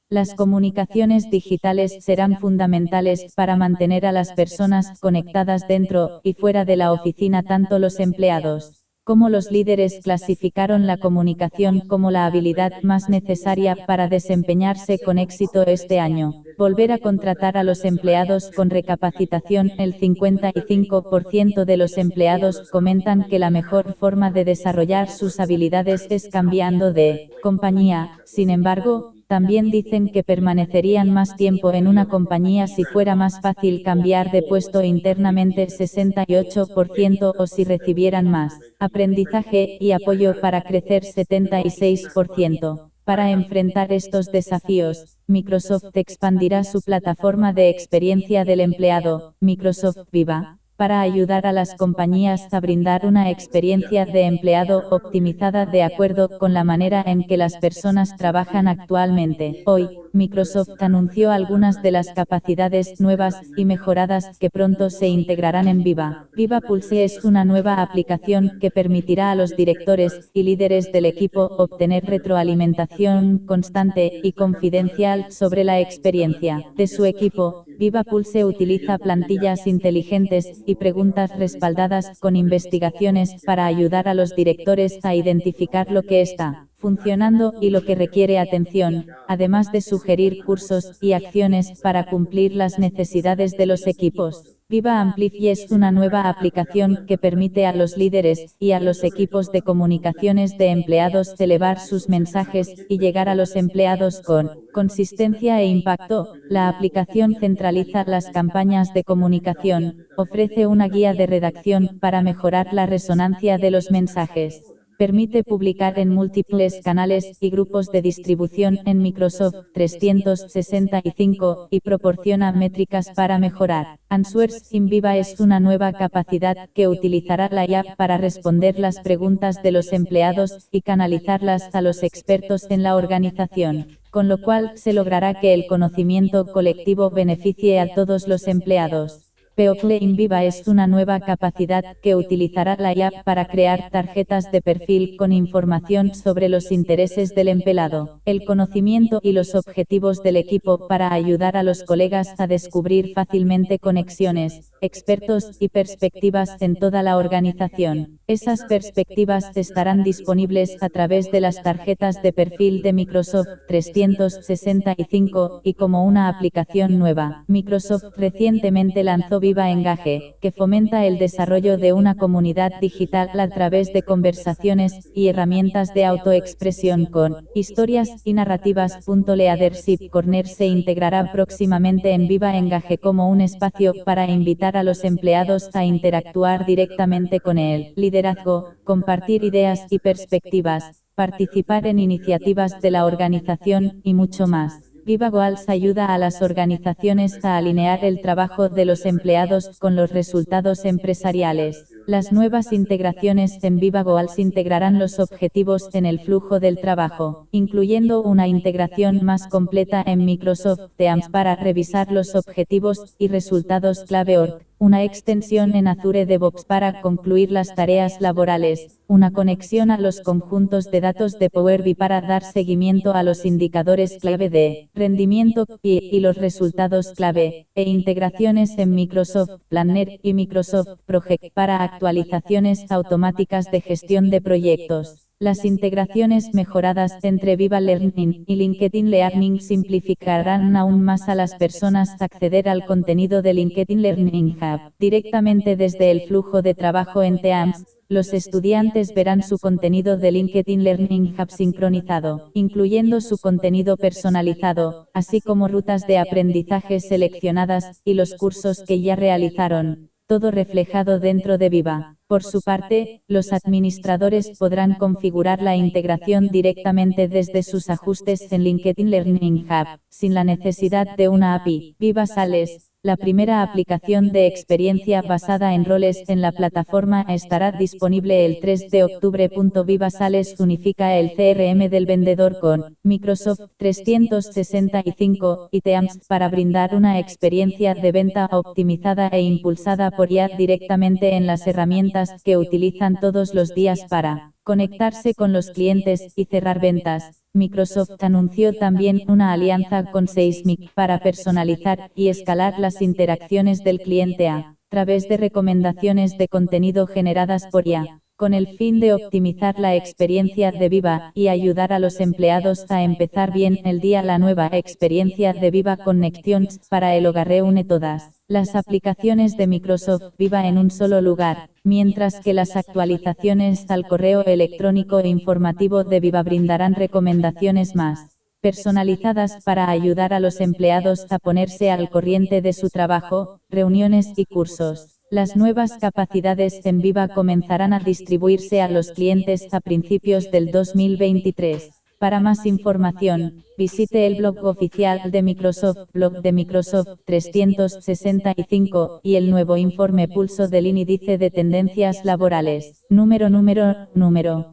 Las comunicaciones digitales serán fundamentales para mantener a las personas conectadas dentro y fuera de la oficina. Tanto los empleados como los líderes clasificaron la comunicación como la habilidad más necesaria para desempeñarse con éxito este año. Volver a contratar a los empleados con recapacitación. El 55% de los empleados comentan que la mejor forma de desarrollar sus habilidades es cambiando de compañía. Sin embargo, también dicen que permanecerían más tiempo en una compañía si fuera más fácil cambiar de puesto internamente. 68% o si recibieran más aprendizaje y apoyo para crecer. 76%. Para enfrentar estos desafíos, Microsoft expandirá su plataforma de experiencia del empleado, Microsoft Viva, para ayudar a las compañías a brindar una experiencia de empleado optimizada de acuerdo con la manera en que las personas trabajan actualmente. Hoy, Microsoft anunció algunas de las capacidades nuevas y mejoradas que pronto se integrarán en Viva. Viva Pulse es una nueva aplicación que permitirá a los directores y líderes del equipo obtener retroalimentación constante y confidencial sobre la experiencia de su equipo. Viva Pulse utiliza plantillas inteligentes y preguntas respaldadas con investigaciones para ayudar a los directores a identificar lo que está funcionando y lo que requiere atención, además de sugerir cursos y acciones para cumplir las necesidades de los equipos. Viva Amplify es una nueva aplicación que permite a los líderes y a los equipos de comunicaciones de empleados elevar sus mensajes y llegar a los empleados con consistencia e impacto. La aplicación centraliza las campañas de comunicación, ofrece una guía de redacción para mejorar la resonancia de los mensajes. Permite publicar en múltiples canales y grupos de distribución en Microsoft 365 y proporciona métricas para mejorar. Answers in Viva es una nueva capacidad que utilizará la IA para responder las preguntas de los empleados y canalizarlas a los expertos en la organización, con lo cual se logrará que el conocimiento colectivo beneficie a todos los empleados. People in Viva es una nueva capacidad que utilizará la IA para crear tarjetas de perfil con información sobre los intereses del empleado, el conocimiento y los objetivos del equipo para ayudar a los colegas a descubrir fácilmente conexiones, expertos y perspectivas en toda la organización. Esas perspectivas estarán disponibles a través de las tarjetas de perfil de Microsoft 365 y como una aplicación nueva. Microsoft recientemente lanzó Viva Engage, que fomenta el desarrollo de una comunidad digital a través de conversaciones y herramientas de autoexpresión con historias y narrativas. Leadership Corner se integrará próximamente en Viva Engage como un espacio para invitar a los empleados a interactuar directamente con el liderazgo, compartir ideas y perspectivas, participar en iniciativas de la organización y mucho más. Viva Goals ayuda a las organizaciones a alinear el trabajo de los empleados con los resultados empresariales. Las nuevas integraciones en Viva Goals integrarán los objetivos en el flujo del trabajo, incluyendo una integración más completa en Microsoft Teams para revisar los objetivos y resultados clave org, una extensión en Azure DevOps para concluir las tareas laborales, una conexión a los conjuntos de datos de Power BI para dar seguimiento a los indicadores clave de rendimiento y los resultados clave, e integraciones en Microsoft Planner y Microsoft Project para actualizaciones automáticas de gestión de proyectos. Las integraciones mejoradas entre Viva Learning y LinkedIn Learning simplificarán aún más a las personas acceder al contenido de LinkedIn Learning Hub. Directamente desde el flujo de trabajo en Teams, los estudiantes verán su contenido de LinkedIn Learning Hub sincronizado, incluyendo su contenido personalizado, así como rutas de aprendizaje seleccionadas y los cursos que ya realizaron. Todo reflejado dentro de Viva. Por su parte, los administradores podrán configurar la integración directamente desde sus ajustes en LinkedIn Learning Hub, sin la necesidad de una API. Viva Sales, la primera aplicación de experiencia basada en roles en la plataforma, estará disponible el 3 de octubre. Viva Sales unifica el CRM del vendedor con Microsoft 365 y Teams para brindar una experiencia de venta optimizada e impulsada por IA directamente en las herramientas que utilizan todos los días para conectarse con los clientes y cerrar ventas. Microsoft anunció también una alianza con Seismic para personalizar y escalar las interacciones del cliente a través de recomendaciones de contenido generadas por IA, con el fin de optimizar la experiencia de Viva y ayudar a los empleados a empezar bien el día. La nueva experiencia de Viva Connections para el hogar reúne todas las aplicaciones de Microsoft Viva en un solo lugar, mientras que las actualizaciones al correo electrónico e informativo de Viva brindarán recomendaciones más personalizadas para ayudar a los empleados a ponerse al corriente de su trabajo, reuniones y cursos. Las nuevas capacidades en Viva comenzarán a distribuirse a los clientes a principios del 2023. Para más información, visite el blog oficial de Microsoft, blog de Microsoft 365, y el nuevo informe Pulso del Índice de Tendencias Laborales, número,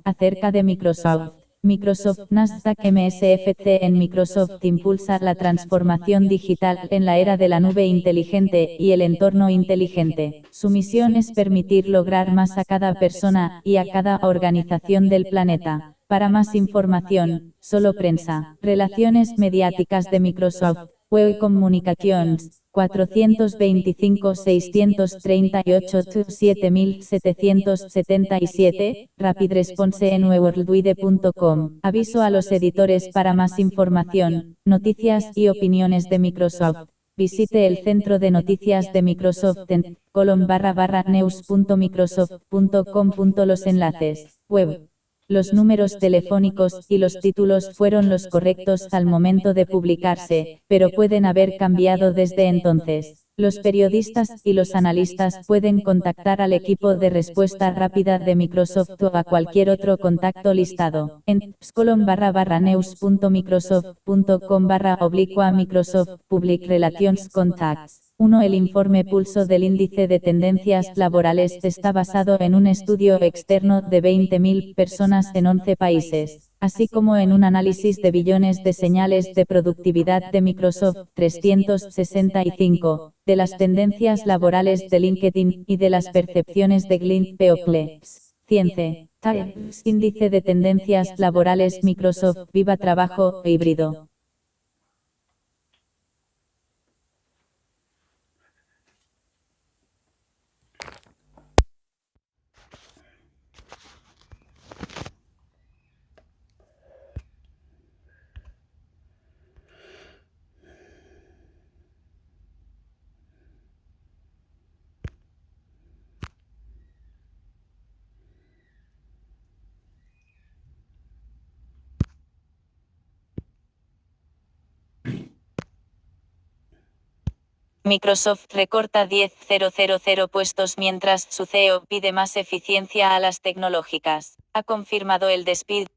acerca de Microsoft. Microsoft Nasdaq MSFC. En Microsoft impulsa la transformación digital en la era de la nube inteligente y el entorno inteligente. Su misión es permitir lograr más a cada persona y a cada organización del planeta. Para más información, solo prensa. Relaciones mediáticas de Microsoft. Web Communications, 425-638-7777, Rapid Response en worldwide.com. Aviso a los editores para más información, noticias y opiniones de Microsoft. Visite el centro de noticias de Microsoft en //news.microsoft.com. Los enlaces, web. Los números telefónicos y los títulos fueron los correctos al momento de publicarse, pero pueden haber cambiado desde entonces. Los periodistas y los analistas pueden contactar al equipo de respuesta rápida de Microsoft o a cualquier otro contacto listado en news.microsoft.com/Microsoft Public Relations Contacts. 1. El informe Pulso del índice de tendencias laborales está basado en un estudio externo de 20.000 personas en 11 países, así como en un análisis de billones de señales de productividad de Microsoft 365, de las tendencias laborales de LinkedIn y de las percepciones de Glint People. Cience. Times. Índice de tendencias laborales Microsoft Viva Trabajo Híbrido. Microsoft recorta 10.000 puestos mientras su CEO pide más eficiencia a las tecnológicas. Ha confirmado el despido.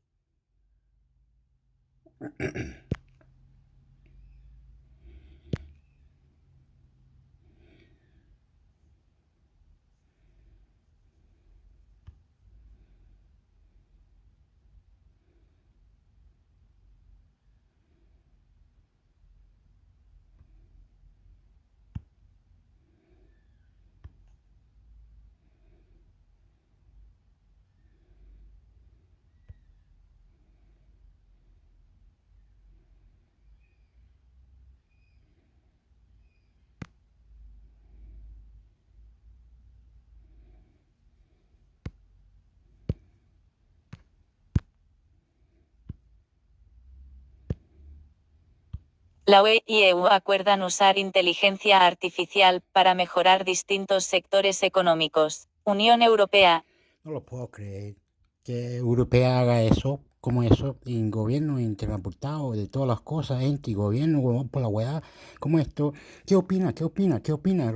La UE y EU acuerdan usar inteligencia artificial para mejorar distintos sectores económicos. Unión Europea. No lo puedo creer que Europea haga eso, como eso, en gobierno intertransportado de todas las cosas, ente y gobierno, huevón, por la weá, como esto. ¿Qué opina? ¿Qué opina? ¿Qué opina?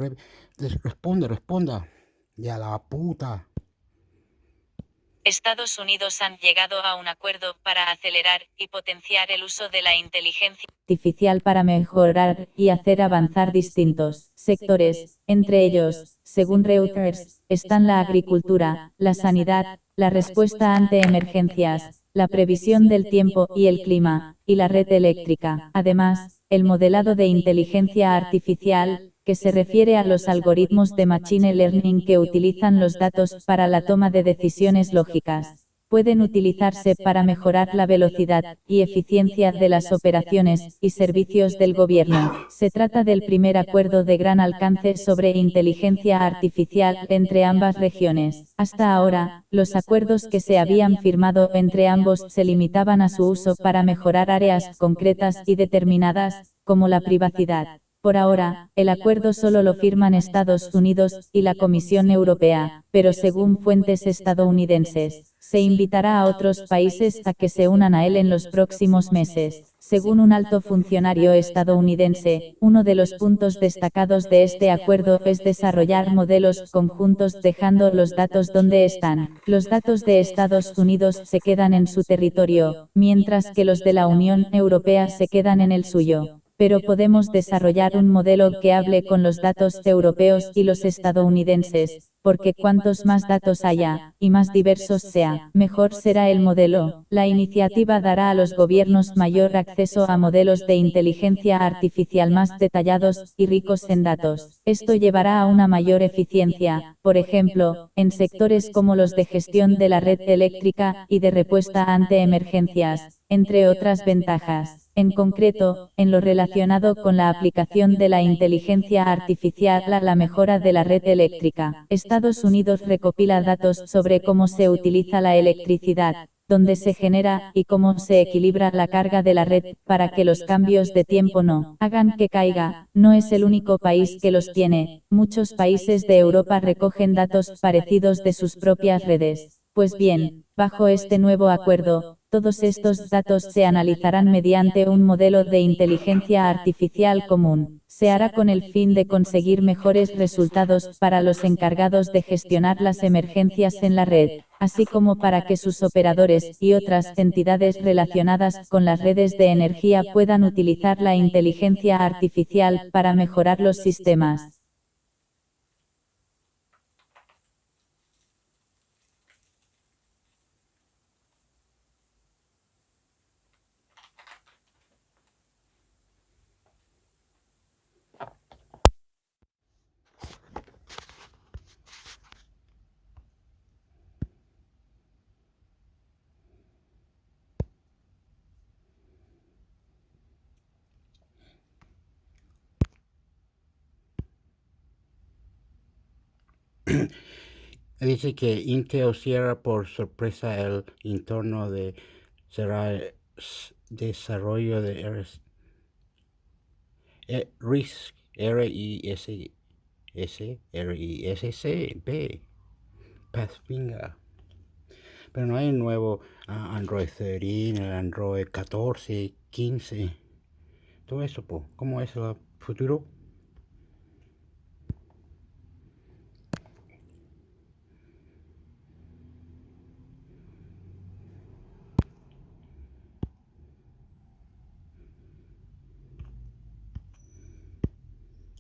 Responda. Ya la puta. Estados Unidos han llegado a un acuerdo para acelerar y potenciar el uso de la inteligencia artificial para mejorar y hacer avanzar distintos sectores. Entre ellos, según Reuters, están la agricultura, la sanidad, la respuesta ante emergencias, la previsión del tiempo y el clima, y la red eléctrica. Además, el modelado de inteligencia artificial, que se refiere a los algoritmos de Machine Learning que utilizan los datos para la toma de decisiones lógicas. Pueden utilizarse para mejorar la velocidad y eficiencia de las operaciones y servicios del gobierno. Se trata del primer acuerdo de gran alcance sobre inteligencia artificial entre ambas regiones. Hasta ahora, los acuerdos que se habían firmado entre ambos se limitaban a su uso para mejorar áreas concretas y determinadas, como la privacidad. Por ahora, el acuerdo solo lo firman Estados Unidos y la Comisión Europea, pero según fuentes estadounidenses, se invitará a otros países a que se unan a él en los próximos meses. Según un alto funcionario estadounidense, uno de los puntos destacados de este acuerdo es desarrollar modelos conjuntos dejando los datos donde están. Los datos de Estados Unidos se quedan en su territorio, mientras que los de la Unión Europea se quedan en el suyo. Pero podemos desarrollar un modelo que hable con los datos europeos y los estadounidenses, porque cuantos más datos haya, y más diversos sea, mejor será el modelo. La iniciativa dará a los gobiernos mayor acceso a modelos de inteligencia artificial más detallados y ricos en datos. Esto llevará a una mayor eficiencia, por ejemplo, en sectores como los de gestión de la red eléctrica y de respuesta ante emergencias, entre otras ventajas. En concreto, en lo relacionado con la aplicación de la inteligencia artificial a la mejora de la red eléctrica. Estados Unidos recopila datos sobre cómo se utiliza la electricidad, dónde se genera y cómo se equilibra la carga de la red para que los cambios de tiempo no hagan que caiga. No es el único país que los tiene. Muchos países de Europa recogen datos parecidos de sus propias redes. Pues bien, bajo este nuevo acuerdo, todos estos datos se analizarán mediante un modelo de inteligencia artificial común. Se hará con el fin de conseguir mejores resultados para los encargados de gestionar las emergencias en la red, así como para que sus operadores y otras entidades relacionadas con las redes de energía puedan utilizar la inteligencia artificial para mejorar los sistemas. Dice que Intel cierra por sorpresa el entorno de desarrollo de RISC-B, Pathfinder. Pero no hay un nuevo Android 13, el Android 14, 15. Todo eso, ¿cómo es el futuro?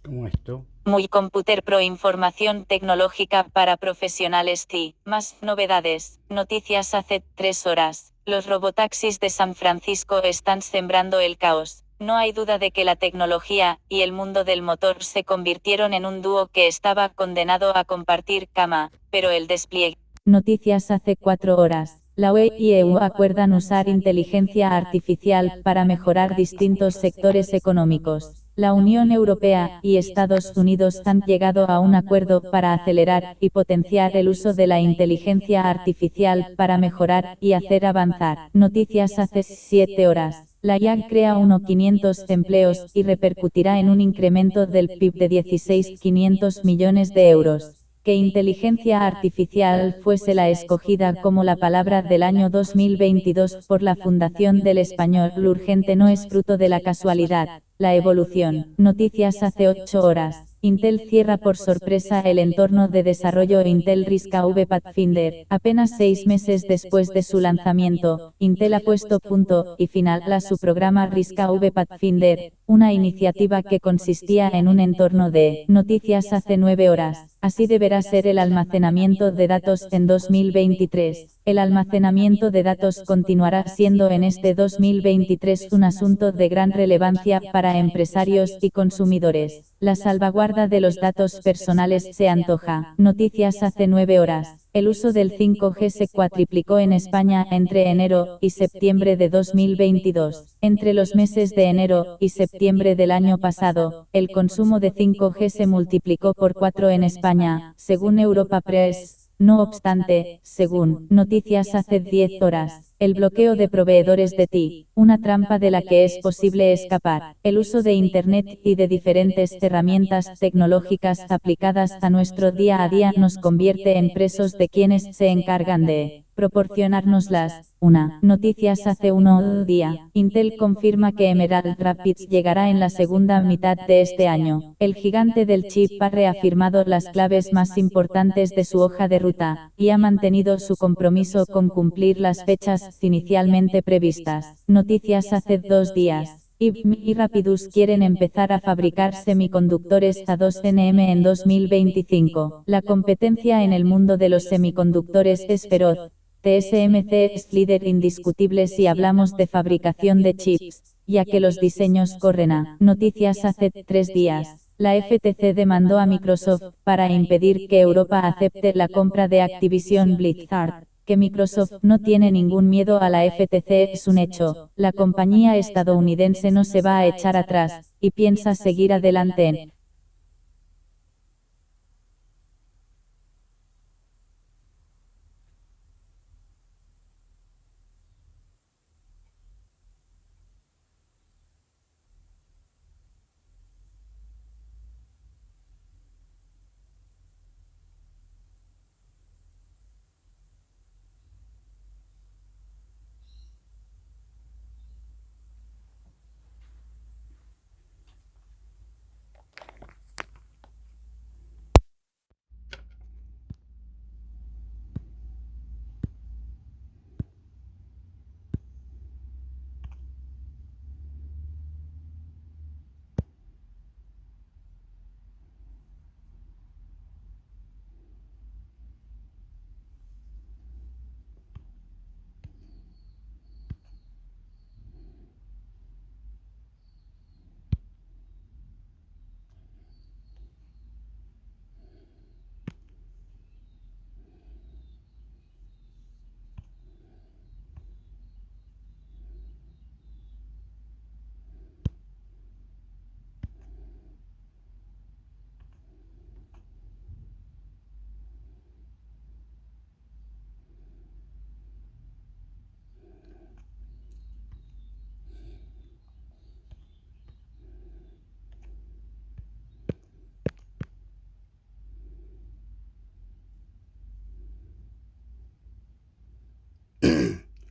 ¿Cómo esto? Muy Computer Pro, información tecnológica para profesionales TI. Más novedades. Noticias hace 3 horas. Los robotaxis de San Francisco están sembrando el caos. No hay duda de que la tecnología y el mundo del motor se convirtieron en un dúo que estaba condenado a compartir cama, pero el despliegue. Noticias hace 4 horas. La UE y EU acuerdan usar inteligencia artificial para mejorar distintos sectores económicos. La Unión Europea y Estados Unidos han llegado a un acuerdo para acelerar y potenciar el uso de la inteligencia artificial para mejorar y hacer avanzar. Noticias hace 7 horas. La IA crea 1.500 empleos y repercutirá en un incremento del PIB de 16.500 millones de euros. Que inteligencia artificial fuese la escogida como la palabra del año 2022 por la Fundación del Español lo urgente no es fruto de la casualidad. La evolución. Noticias hace 8 horas. Intel cierra por sorpresa el entorno de desarrollo Intel RISC-V Pathfinder. Apenas 6 meses después de su lanzamiento, Intel ha puesto punto y final a su programa RISC-V Pathfinder, una iniciativa que consistía en un entorno de noticias hace 9 horas. Así deberá ser el almacenamiento de datos en 2023. El almacenamiento de datos continuará siendo en este 2023 un asunto de gran relevancia para empresarios y consumidores. La salvaguarda de los datos personales se antoja. Noticias hace 9 horas. El uso del 5G se cuatriplicó en España entre enero y septiembre de 2022. Entre los meses de enero y septiembre del año pasado, el consumo de 5G se multiplicó por 4 en España, según Europa Press. No obstante, según Noticias hace 10 horas, el bloqueo de proveedores de TI, una trampa de la que es posible escapar. El uso de Internet y de diferentes herramientas tecnológicas aplicadas a nuestro día a día nos convierte en presos de quienes se encargan de proporcionárnoslas. Una. Noticias hace 1 día. Intel confirma que Emerald Rapids llegará en la segunda mitad de este año. El gigante del chip ha reafirmado las claves más importantes de su hoja de ruta, y ha mantenido su compromiso con cumplir las fechas inicialmente previstas. Noticias hace 2 días. IBM y Rapidus quieren empezar a fabricar semiconductores A2nm en 2025. La competencia en el mundo de los semiconductores es feroz. TSMC es líder indiscutible si hablamos de fabricación de chips, ya que los diseños corren a noticias hace 3 días. La FTC demandó a Microsoft para impedir que Europa acepte la compra de Activision Blizzard. Que Microsoft no tiene ningún miedo a la FTC es un hecho. La compañía estadounidense no se va a echar atrás, y piensa seguir adelante.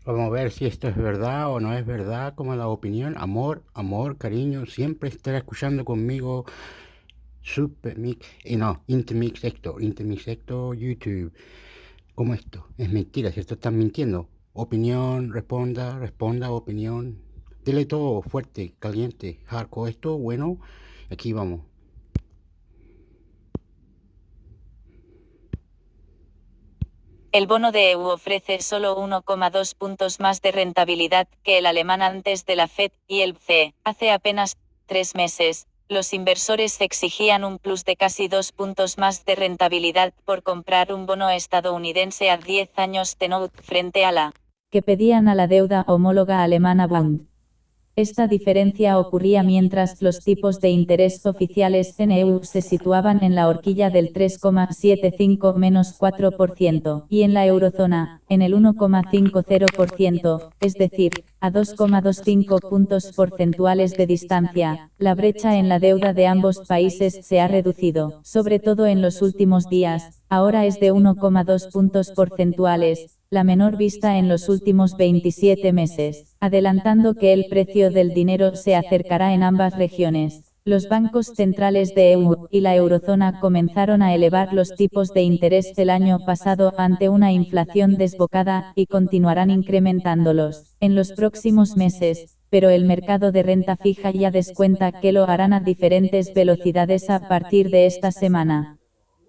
Vamos a ver si esto es verdad o no es verdad, como la opinión. Amor, amor, cariño, siempre estará escuchando conmigo Supermix, no, Intermix Sector YouTube. Como esto, es mentira, si esto están mintiendo. Opinión, responda, opinión. Dile todo fuerte, caliente, hardcore, esto, bueno, aquí vamos. El bono de EU ofrece solo 1,2 puntos más de rentabilidad que el alemán antes de la Fed y el BCE. Hace apenas 3 meses, los inversores exigían un plus de casi 2 puntos más de rentabilidad por comprar un bono estadounidense a 10 años T-Note frente a la que pedían a la deuda homóloga alemana Bund. Esta diferencia ocurría mientras los tipos de interés oficiales en EU se situaban en la horquilla del 3,75-4% y en la eurozona, en el 1,50%, es decir, a 2,25 puntos porcentuales de distancia. La brecha en la deuda de ambos países se ha reducido, sobre todo en los últimos días, ahora es de 1,2 puntos porcentuales, la menor vista en los últimos 27 meses, adelantando que el precio del dinero se acercará en ambas regiones. Los bancos centrales de EU y la eurozona comenzaron a elevar los tipos de interés el año pasado ante una inflación desbocada y continuarán incrementándolos en los próximos meses, pero el mercado de renta fija ya descuenta que lo harán a diferentes velocidades a partir de esta semana.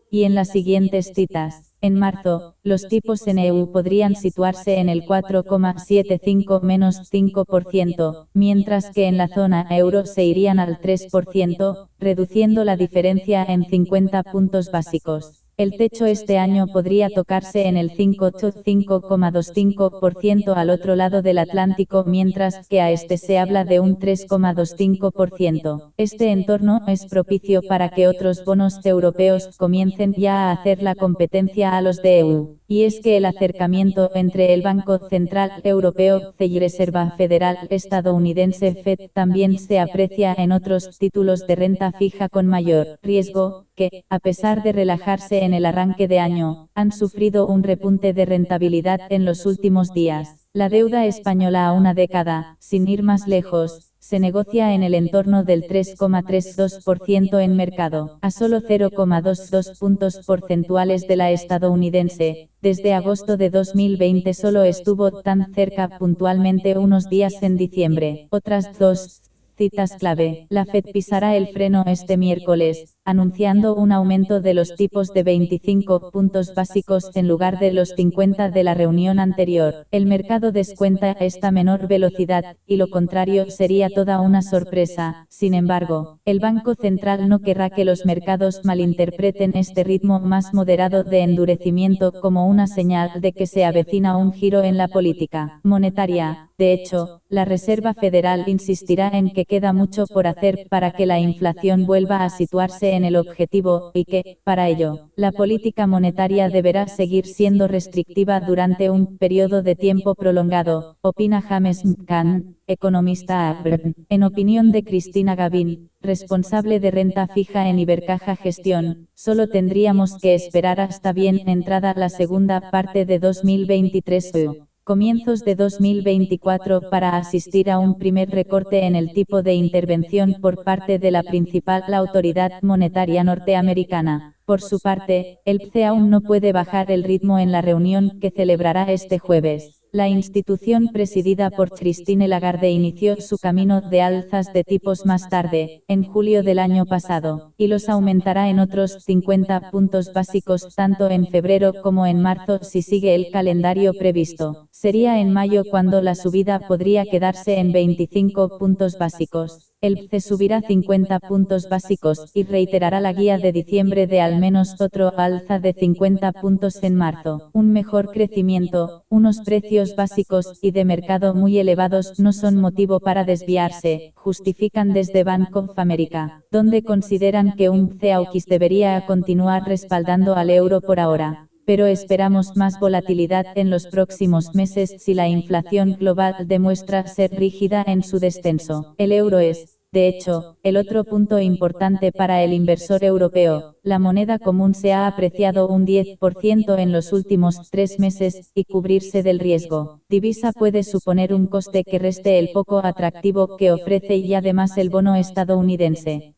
Y en las siguientes citas, en marzo, los tipos en EU podrían situarse en el 4,75-5%, mientras que en la zona euro se irían al 3%, reduciendo la diferencia en 50 puntos básicos. El techo este año podría tocarse en el 5,25% al otro lado del Atlántico, mientras que a este se habla de un 3,25%. Este entorno es propicio para que otros bonos europeos comiencen ya a hacer la competencia a los de EU. Y es que el acercamiento entre el Banco Central Europeo y Reserva Federal estadounidense Fed también se aprecia en otros títulos de renta fija con mayor riesgo, que, a pesar de relajarse en el arranque de año, han sufrido un repunte de rentabilidad en los últimos días. La deuda española a una década, sin ir más lejos, se negocia en el entorno del 3,32% en mercado, a solo 0,22 puntos porcentuales de la estadounidense. Desde agosto de 2020 solo estuvo tan cerca puntualmente unos días en diciembre. Otras dos Citas clave. La Fed pisará el freno este miércoles, anunciando un aumento de los tipos de 25 puntos básicos en lugar de los 50 de la reunión anterior. El mercado descuenta esta menor velocidad, y lo contrario sería toda una sorpresa. Sin embargo, el Banco Central no querrá que los mercados malinterpreten este ritmo más moderado de endurecimiento como una señal de que se avecina un giro en la política monetaria. De hecho, la Reserva Federal insistirá en que queda mucho por hacer para que la inflación vuelva a situarse en el objetivo, y que, para ello, la política monetaria deberá seguir siendo restrictiva durante un periodo de tiempo prolongado, opina James Khan, economista. En opinión de Cristina Gavin, responsable de renta fija en Ibercaja Gestión, solo tendríamos que esperar hasta bien entrada la segunda parte de 2023 o comienzos de 2024 para asistir a un primer recorte en el tipo de intervención por parte de la principal autoridad monetaria norteamericana. Por su parte, el BCE aún no puede bajar el ritmo en la reunión que celebrará este jueves. La institución presidida por Christine Lagarde inició su camino de alzas de tipos más tarde, en julio del año pasado, y los aumentará en otros 50 puntos básicos tanto en febrero como en marzo si sigue el calendario previsto. Sería en mayo cuando la subida podría quedarse en 25 puntos básicos. El BCE subirá 50 puntos básicos y reiterará la guía de diciembre de al menos otro alza de 50 puntos en marzo. Un mejor crecimiento, unos precios básicos y de mercado muy elevados no son motivo para desviarse, justifican desde Bank of America, donde consideran que un BCE hawkish debería continuar respaldando al euro por ahora. Pero esperamos más volatilidad en los próximos meses si la inflación global demuestra ser rígida en su descenso. El euro es, de hecho, el otro punto importante para el inversor europeo. La moneda común se ha apreciado un 10% en los últimos 3 meses, y cubrirse del riesgo divisa puede suponer un coste que reste el poco atractivo que ofrece y además el bono estadounidense.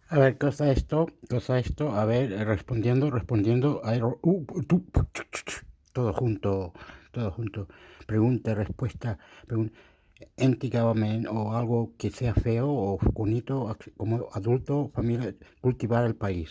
A ver, cosa esto, a ver, respondiendo, todo junto, pregunta, respuesta, anti-government o algo que sea feo o bonito, como adulto, familia, cultivar el país.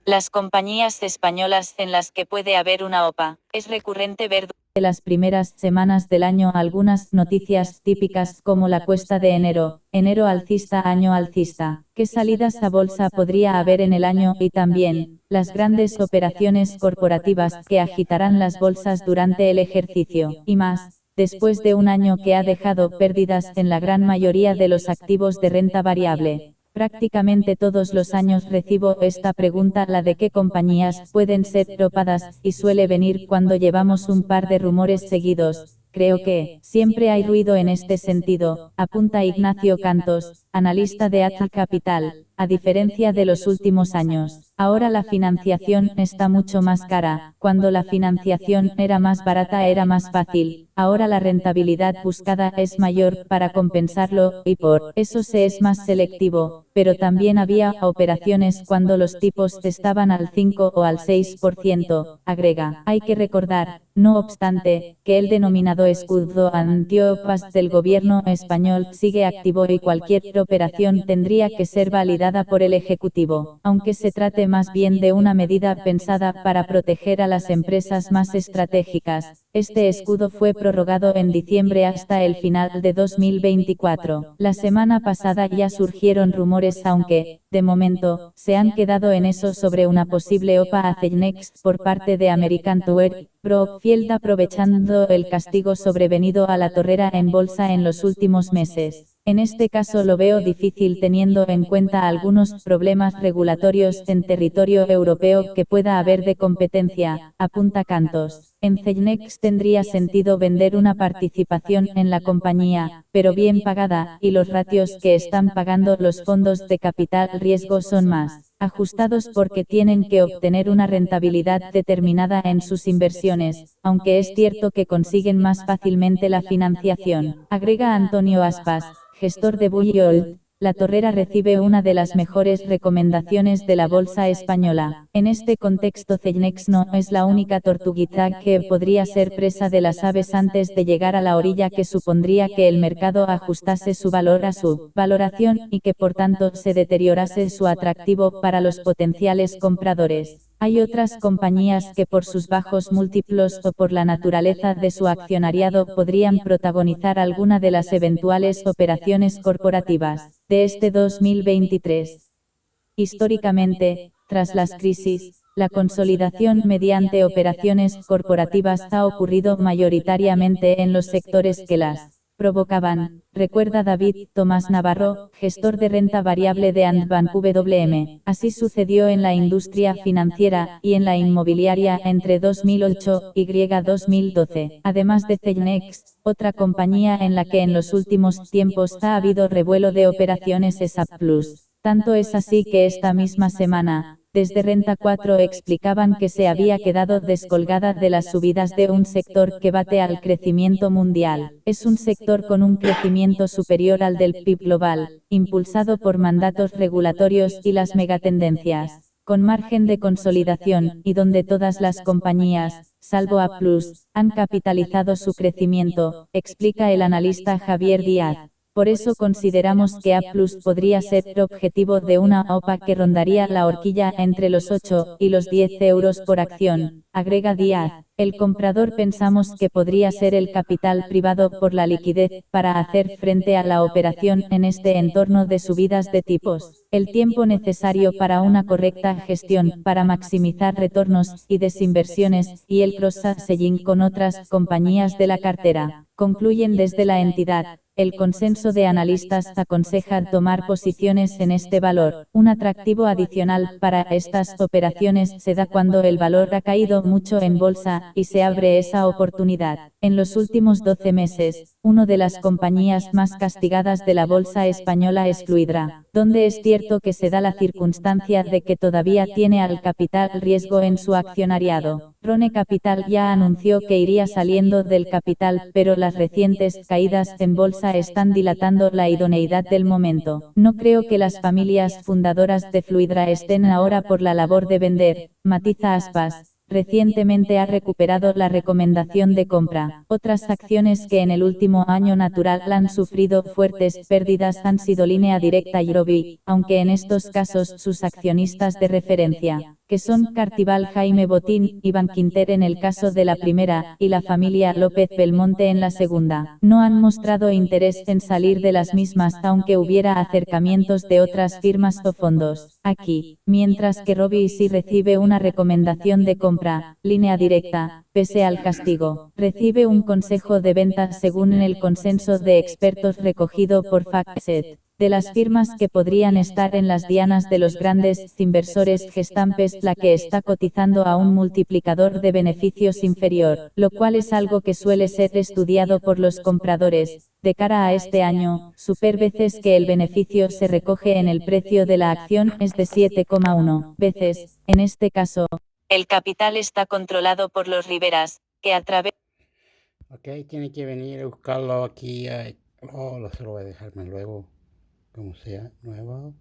Las compañías españolas en las que puede haber una OPA. Es recurrente ver De las primeras semanas del año algunas noticias típicas como la cuesta de enero, enero alcista, año alcista, qué salidas a bolsa podría haber en el año y también las grandes operaciones corporativas que agitarán las bolsas durante el ejercicio y más. Después de un año que ha dejado pérdidas en la gran mayoría de los activos de renta variable. Prácticamente todos los años recibo esta pregunta, la de qué compañías pueden ser ropadas, y suele venir cuando llevamos un par de rumores seguidos. Creo que siempre hay ruido en este sentido, apunta Ignacio Cantos, analista de Atl Capital. a diferencia de los últimos años. Ahora la financiación está mucho más cara. Cuando la financiación era más barata era más fácil. Ahora la rentabilidad buscada es mayor para compensarlo, y por eso se es más selectivo, pero también había operaciones cuando los tipos estaban al 5 o al 6%, agrega. Hay que recordar, no obstante, que el denominado escudo antiopas del gobierno español sigue activo y cualquier operación tendría que ser validada por el Ejecutivo, aunque se trate más bien de una medida pensada para proteger a las empresas más estratégicas. Este escudo fue prorrogado en diciembre hasta el final de 2024. La semana pasada ya surgieron rumores, aunque, de momento, se han quedado en eso, sobre una posible OPA a Celnex por parte de American Tower. Brookfield, aprovechando el castigo sobrevenido a la torrera en bolsa en los últimos meses. En este caso lo veo difícil teniendo en cuenta algunos problemas regulatorios en territorio europeo que pueda haber de competencia, apunta Cantos. En Celnex tendría sentido vender una participación en la compañía, pero bien pagada, y los ratios que están pagando los fondos de capital riesgo son más ajustados porque tienen que obtener una rentabilidad determinada en sus inversiones, aunque es cierto que consiguen más fácilmente la financiación. Agrega Antonio Aspas, gestor de Buyold. La torrera recibe una de las mejores recomendaciones de la bolsa española. En este contexto, Celnex no es la única tortuguita que podría ser presa de las aves antes de llegar a la orilla, que supondría que el mercado ajustase su valor a su valoración y que por tanto se deteriorase su atractivo para los potenciales compradores. Hay otras compañías que por sus bajos múltiplos o por la naturaleza de su accionariado podrían protagonizar alguna de las eventuales operaciones corporativas de este 2023. Históricamente, tras las crisis, la consolidación mediante operaciones corporativas ha ocurrido mayoritariamente en los sectores que las provocaban, recuerda David Tomás Navarro, gestor de renta variable de Andbank WM. Así sucedió en la industria financiera y en la inmobiliaria entre 2008 y 2012. Además de Celnex, otra compañía en la que en los últimos tiempos ha habido revuelo de operaciones es Applus. Tanto es así que esta misma semana, desde Renta 4 explicaban que se había quedado descolgada de las subidas de un sector que bate al crecimiento mundial. Es un sector con un crecimiento superior al del PIB global, impulsado por mandatos regulatorios y las megatendencias, con margen de consolidación, y donde todas las compañías, salvo Applus, han capitalizado su crecimiento, explica el analista Javier Díaz. Por eso consideramos que Applus podría ser objetivo de una OPA que rondaría la horquilla entre los 8 y los 10 euros por acción, agrega Díaz. El comprador pensamos que podría ser el capital privado por la liquidez para hacer frente a la operación en este entorno de subidas de tipos. El tiempo necesario para una correcta gestión para maximizar retornos y desinversiones y el cross-selling con otras compañías de la cartera. Concluyen desde la entidad. El consenso de analistas aconseja tomar posiciones en este valor. Un atractivo adicional para estas operaciones se da cuando el valor ha caído mucho en bolsa y se abre esa oportunidad. En los últimos 12 meses, una de las compañías más castigadas de la bolsa española es Fluidra, donde es cierto que se da la circunstancia de que todavía tiene al capital riesgo en su accionariado. Rone Capital ya anunció que iría saliendo del capital, pero las recientes caídas en bolsa están dilatando la idoneidad del momento. No creo que las familias fundadoras de Fluidra estén ahora por la labor de vender, matiza Aspas. Recientemente ha recuperado la recomendación de compra. Otras acciones que en el último año natural han sufrido fuertes pérdidas han sido Línea Directa y Robi, aunque en estos casos sus accionistas de referencia, que son Cartival Jaime Botín y Bankinter en el caso de la primera, y la familia López Belmonte en la segunda, no han mostrado interés en salir de las mismas aunque hubiera acercamientos de otras firmas o fondos. Aquí, mientras que Robi sí recibe una recomendación de compra, Línea Directa, pese al castigo, recibe un consejo de venta según el consenso de expertos recogido por FactSet. de las firmas que podrían estar en las dianas de los grandes inversores gestampes, la que está cotizando a un multiplicador de beneficios inferior, lo cual es algo que suele ser estudiado por los compradores. De cara a este año, super veces que el beneficio se recoge en el precio de la acción es de 7,1 veces. En este caso, el capital está controlado por los Riveras, que a través Ok, tiene que venir a buscarlo aquí. Se lo voy a dejarme luego, como sea, nuevo.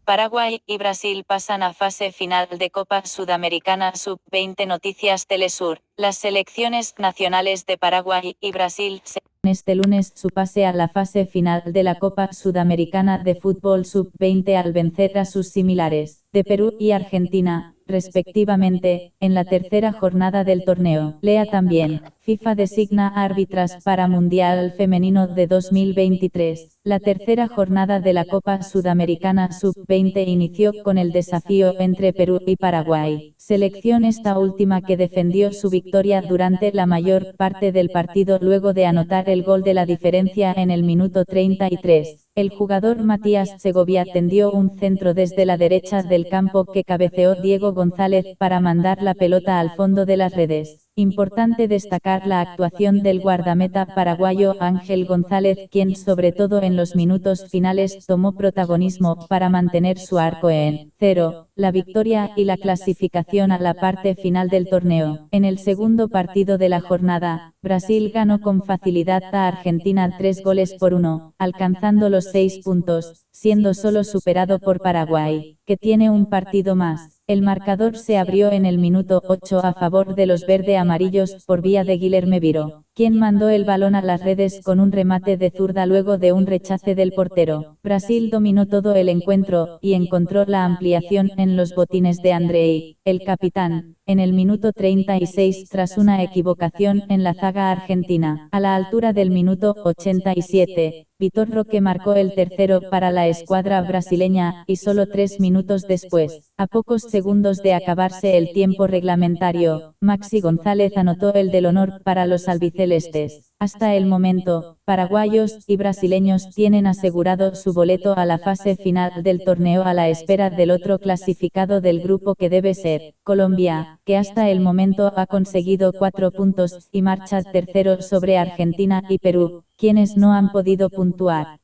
Paraguay y Brasil pasan a fase final de Copa Sudamericana Sub-20. Noticias Telesur. Las selecciones nacionales de Paraguay y Brasil se este lunes su pase a la fase final de la Copa Sudamericana de Fútbol Sub-20 al vencer a sus similares de Perú y Argentina, respectivamente, en la tercera jornada del torneo. Lea también, FIFA designa árbitras para Mundial Femenino de 2023. La tercera jornada de la Copa Sudamericana Sub-20 inició con el desafío entre Perú y Paraguay. Selección esta última que defendió su victoria durante la mayor parte del partido luego de anotar el gol de la diferencia en el minuto 33. El jugador Matías Segovia tendió un centro desde la derecha del campo que cabeceó Diego González para mandar la pelota al fondo de las redes. Importante destacar la actuación del guardameta paraguayo Ángel González, quien sobre todo en los minutos finales tomó protagonismo para mantener su arco en 0, la victoria y la clasificación a la parte final del torneo. En el segundo partido de la jornada, Brasil ganó con facilidad a Argentina 3-1, alcanzando los 6 puntos, siendo solo superado por Paraguay, que tiene un partido más. El marcador se abrió en el minuto 8 a favor de los verde-amarillos por vía de Guilherme Viro, quien mandó el balón a las redes con un remate de zurda luego de un rechace del portero. Brasil dominó todo el encuentro y encontró la ampliación en los botines de Andrei, el capitán, en el minuto 36 tras una equivocación en la zaga argentina. A la altura del minuto 87, Vitor Roque marcó el tercero para la escuadra brasileña, y solo 3 minutos después, a pocos segundos de acabarse el tiempo reglamentario, Maxi González anotó el del honor para los albicelestes. Hasta el momento, paraguayos y brasileños tienen asegurado su boleto a la fase final del torneo a la espera del otro clasificado del grupo que debe ser Colombia, que hasta el momento ha conseguido 4 puntos y marcha tercero sobre Argentina y Perú, quienes no han podido puntuar.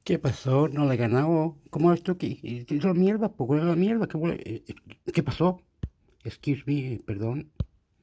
¿Qué pasó? No le ganamos. ¿Cómo esto? ¿Qué es la mierda? ¿Por qué la mierda? ¿Qué pasó? Excuse me, perdón.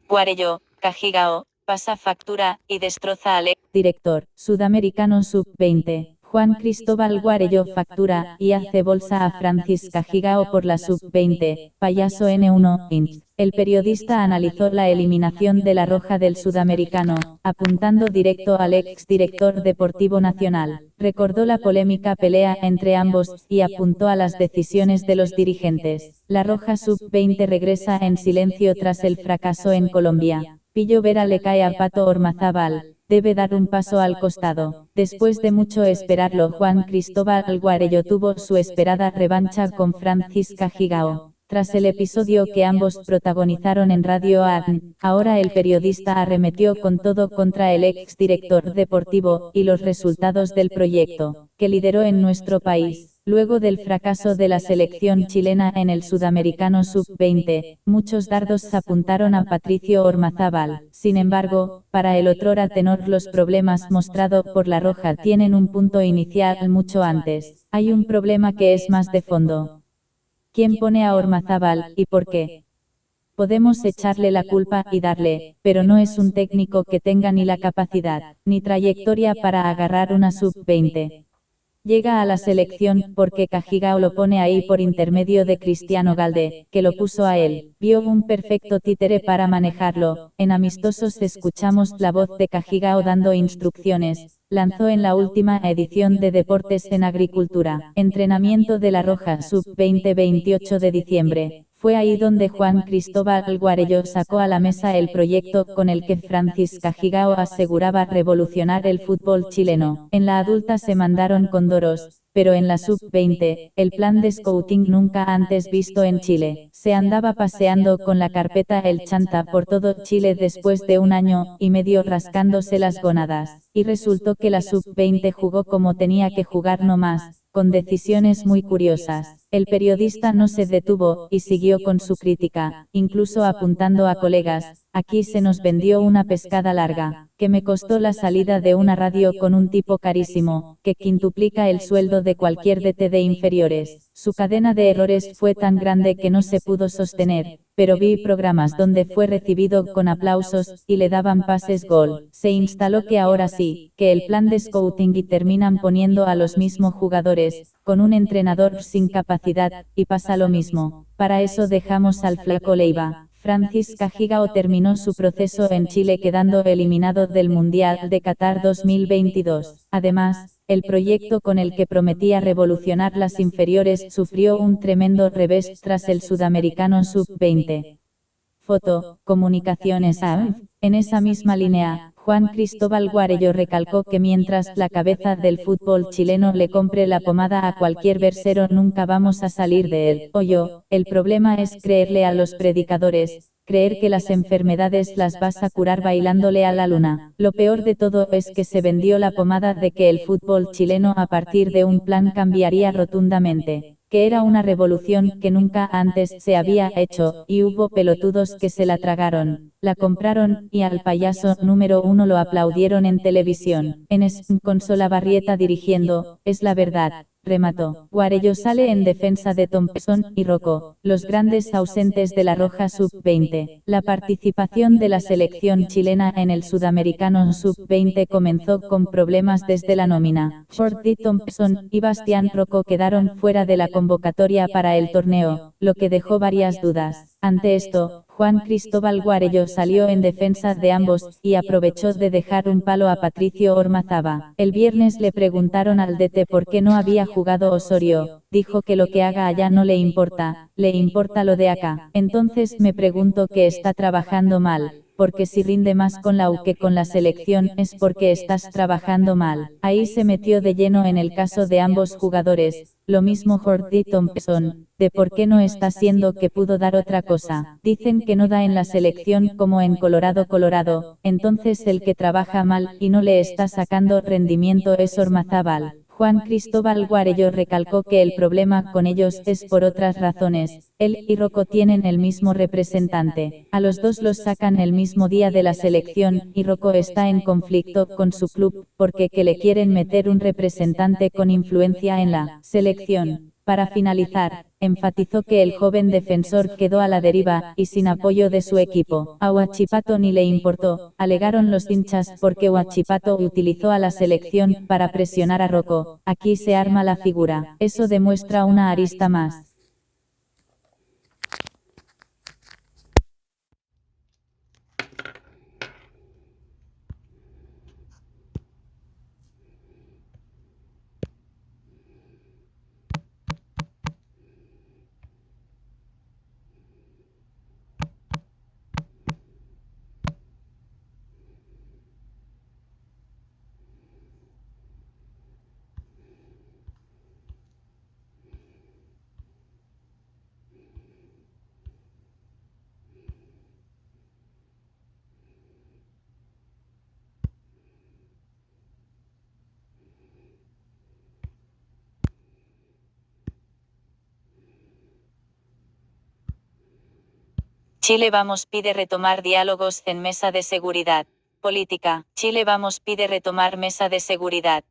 Guarello, Cajigao, pasa factura y destroza al Director, Sudamericano Sub-20, Juan Cristóbal Guarello factura y hace bolsa a Francis Cajigao por la Sub-20, payaso N1, Inc. El periodista analizó la eliminación de la Roja del Sudamericano, apuntando directo al exdirector deportivo nacional. Recordó la polémica pelea entre ambos y apuntó a las decisiones de los dirigentes. La Roja Sub-20 regresa en silencio tras el fracaso en Colombia. Pillo Vera le cae a Pato Ormazábal. Debe dar un paso al costado. Después de mucho esperarlo, Juan Cristóbal Guarello tuvo su esperada revancha con Francis Cajigao. Tras el episodio que ambos protagonizaron en Radio ADN, ahora el periodista arremetió con todo contra el exdirector deportivo y los resultados del proyecto, que lideró en nuestro país. Luego del fracaso de la selección chilena en el Sudamericano Sub-20, muchos dardos apuntaron a Patricio Ormazábal. Sin embargo, para el otrora tenor los problemas mostrados por la Roja tienen un punto inicial mucho antes. Hay un problema que es más de fondo. ¿Quién pone a Ormazábal y por qué? Podemos echarle la culpa y darle, pero no es un técnico que tenga ni la capacidad, ni trayectoria para agarrar una Sub-20. Llega a la selección porque Cajigao lo pone ahí por intermedio de Cristiano Galde, que lo puso a él. Vio un perfecto títere para manejarlo. En amistosos escuchamos la voz de Cajigao dando instrucciones. Lanzó en la última edición de Deportes en Agricultura. Entrenamiento de la Roja Sub-20 28 de diciembre. Fue ahí donde Juan Cristóbal Guarello sacó a la mesa el proyecto con el que Francis Cajigao aseguraba revolucionar el fútbol chileno. En la adulta se mandaron cóndoros, pero en la Sub-20, el plan de scouting nunca antes visto en Chile. Se andaba paseando con la carpeta El Chanta por todo Chile después de 1 año y medio rascándose las gónadas. Y resultó que la Sub-20 jugó como tenía que jugar no más, con decisiones muy curiosas. El periodista no se detuvo y siguió con su crítica, incluso apuntando a colegas. Aquí se nos vendió una pescada larga, que me costó la salida de una radio con un tipo carísimo, que quintuplica el sueldo de cualquier DT de inferiores. Su cadena de errores fue tan grande que no se pudo sostener, pero vi programas donde fue recibido con aplausos y le daban pases gol. Se instaló que ahora sí, que el plan de scouting y terminan poniendo a los mismos jugadores, con un entrenador sin capacidad, y pasa lo mismo. Para eso dejamos al Flaco Leiva. Francis Cajigao terminó su proceso en Chile quedando eliminado del Mundial de Qatar 2022. Además, el proyecto con el que prometía revolucionar las inferiores sufrió un tremendo revés tras el Sudamericano Sub-20. Foto, Comunicaciones AMF. En esa misma línea, Juan Cristóbal Guarello recalcó que mientras la cabeza del fútbol chileno le compre la pomada a cualquier versero nunca vamos a salir de él. El problema es creerle a los predicadores, creer que las enfermedades las vas a curar bailándole a la luna. Lo peor de todo es que se vendió la pomada de que el fútbol chileno a partir de un plan cambiaría rotundamente, que era una revolución que nunca antes se había hecho, y hubo pelotudos que se la tragaron, la compraron, y al payaso número 1 lo aplaudieron en televisión. Con Solabarrieta dirigiendo, es la verdad. Remató. Guarello sale en defensa de Thompson y Rocco, los grandes ausentes de la Roja Sub-20. La participación de la selección chilena en el Sudamericano Sub-20 comenzó con problemas desde la nómina. Jordi Thompson y Bastián Rocco quedaron fuera de la convocatoria para el torneo, lo que dejó varias dudas. Ante esto, Juan Cristóbal Guarello salió en defensa de ambos y aprovechó de dejar un palo a Patricio Ormazábal. El viernes le preguntaron al DT por qué no había jugado Osorio. Dijo que lo que haga allá no le importa lo de acá. Entonces me pregunto que está trabajando mal. Porque si rinde más con la U que con la selección es porque estás trabajando mal. Ahí se metió de lleno en el caso de ambos jugadores, lo mismo Jordi Thompson, de por qué no está siendo que pudo dar otra cosa. Dicen que no da en la selección como en Colorado, entonces el que trabaja mal y no le está sacando rendimiento es Ormazábal. Juan Cristóbal Guarello recalcó que el problema con ellos es por otras razones. Él y Rocco tienen el mismo representante. A los dos los sacan el mismo día de la selección, y Rocco está en conflicto con su club, porque que le quieren meter un representante con influencia en la selección. Para finalizar, enfatizó que el joven defensor quedó a la deriva, y sin apoyo de su equipo. A Huachipato ni le importó, alegaron los hinchas, porque Huachipato utilizó a la selección para presionar a Rocco. Aquí se arma la figura. Eso demuestra una arista más. Chile Vamos pide retomar diálogos en mesa de seguridad. Política. Chile Vamos pide retomar mesa de seguridad.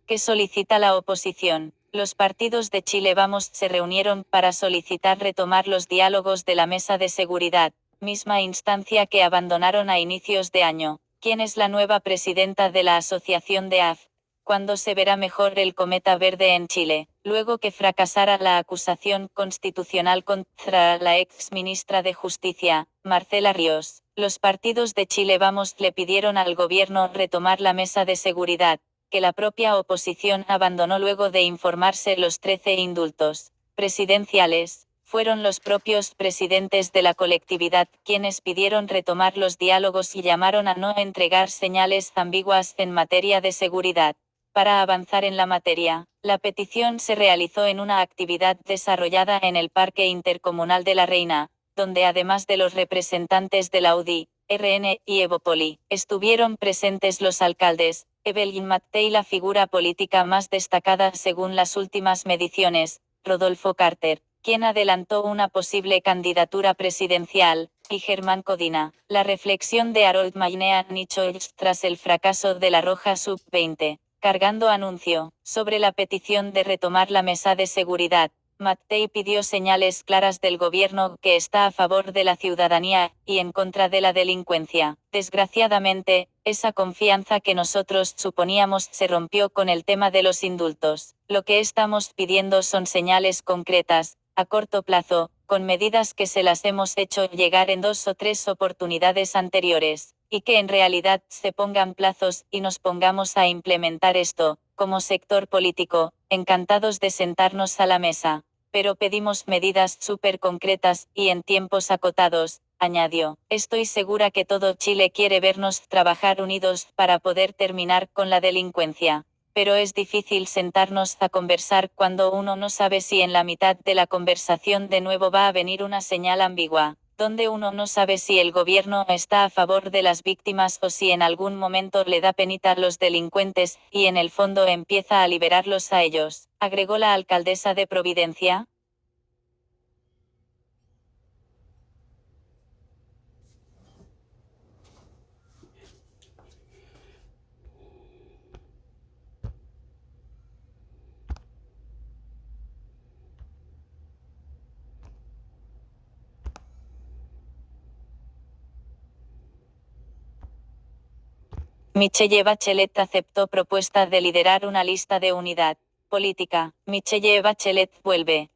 ¿Qué solicita la oposición? Los partidos de Chile Vamos se reunieron para solicitar retomar los diálogos de la mesa de seguridad, misma instancia que abandonaron a inicios de año. ¿Quién es la nueva presidenta de la asociación de AF? ¿Cuándo se verá mejor el cometa verde en Chile? Luego que fracasara la acusación constitucional contra la ex ministra de Justicia, Marcela Ríos, los partidos de Chile Vamos le pidieron al gobierno retomar la mesa de seguridad, que la propia oposición abandonó luego de informarse los 13 indultos presidenciales. Fueron los propios presidentes de la colectividad quienes pidieron retomar los diálogos y llamaron a no entregar señales ambiguas en materia de seguridad. Para avanzar en la materia, la petición se realizó en una actividad desarrollada en el Parque Intercomunal de la Reina, donde además de los representantes de la UDI, RN y Evópoli, estuvieron presentes los alcaldes, Evelyn Matei, la figura política más destacada según las últimas mediciones, Rodolfo Carter, quien adelantó una posible candidatura presidencial, y Germán Codina. La reflexión de Harold Maynea Nichols tras el fracaso de la Roja Sub-20, cargando anuncio, sobre la petición de retomar la mesa de seguridad. Mattei pidió señales claras del gobierno que está a favor de la ciudadanía y en contra de la delincuencia. Desgraciadamente, esa confianza que nosotros suponíamos se rompió con el tema de los indultos. Lo que estamos pidiendo son señales concretas, a corto plazo, con medidas que se las hemos hecho llegar en 2 o 3 oportunidades anteriores, y que en realidad se pongan plazos y nos pongamos a implementar esto, como sector político, encantados de sentarnos a la mesa. Pero pedimos medidas súper concretas y en tiempos acotados, añadió. Estoy segura que todo Chile quiere vernos trabajar unidos para poder terminar con la delincuencia. Pero es difícil sentarnos a conversar cuando uno no sabe si en la mitad de la conversación de nuevo va a venir una señal ambigua, donde uno no sabe si el gobierno está a favor de las víctimas o si en algún momento le da penita a los delincuentes y en el fondo empieza a liberarlos a ellos, agregó la alcaldesa de Providencia. Michelle Bachelet aceptó propuesta de liderar una lista de unidad política. Michelle Bachelet vuelve.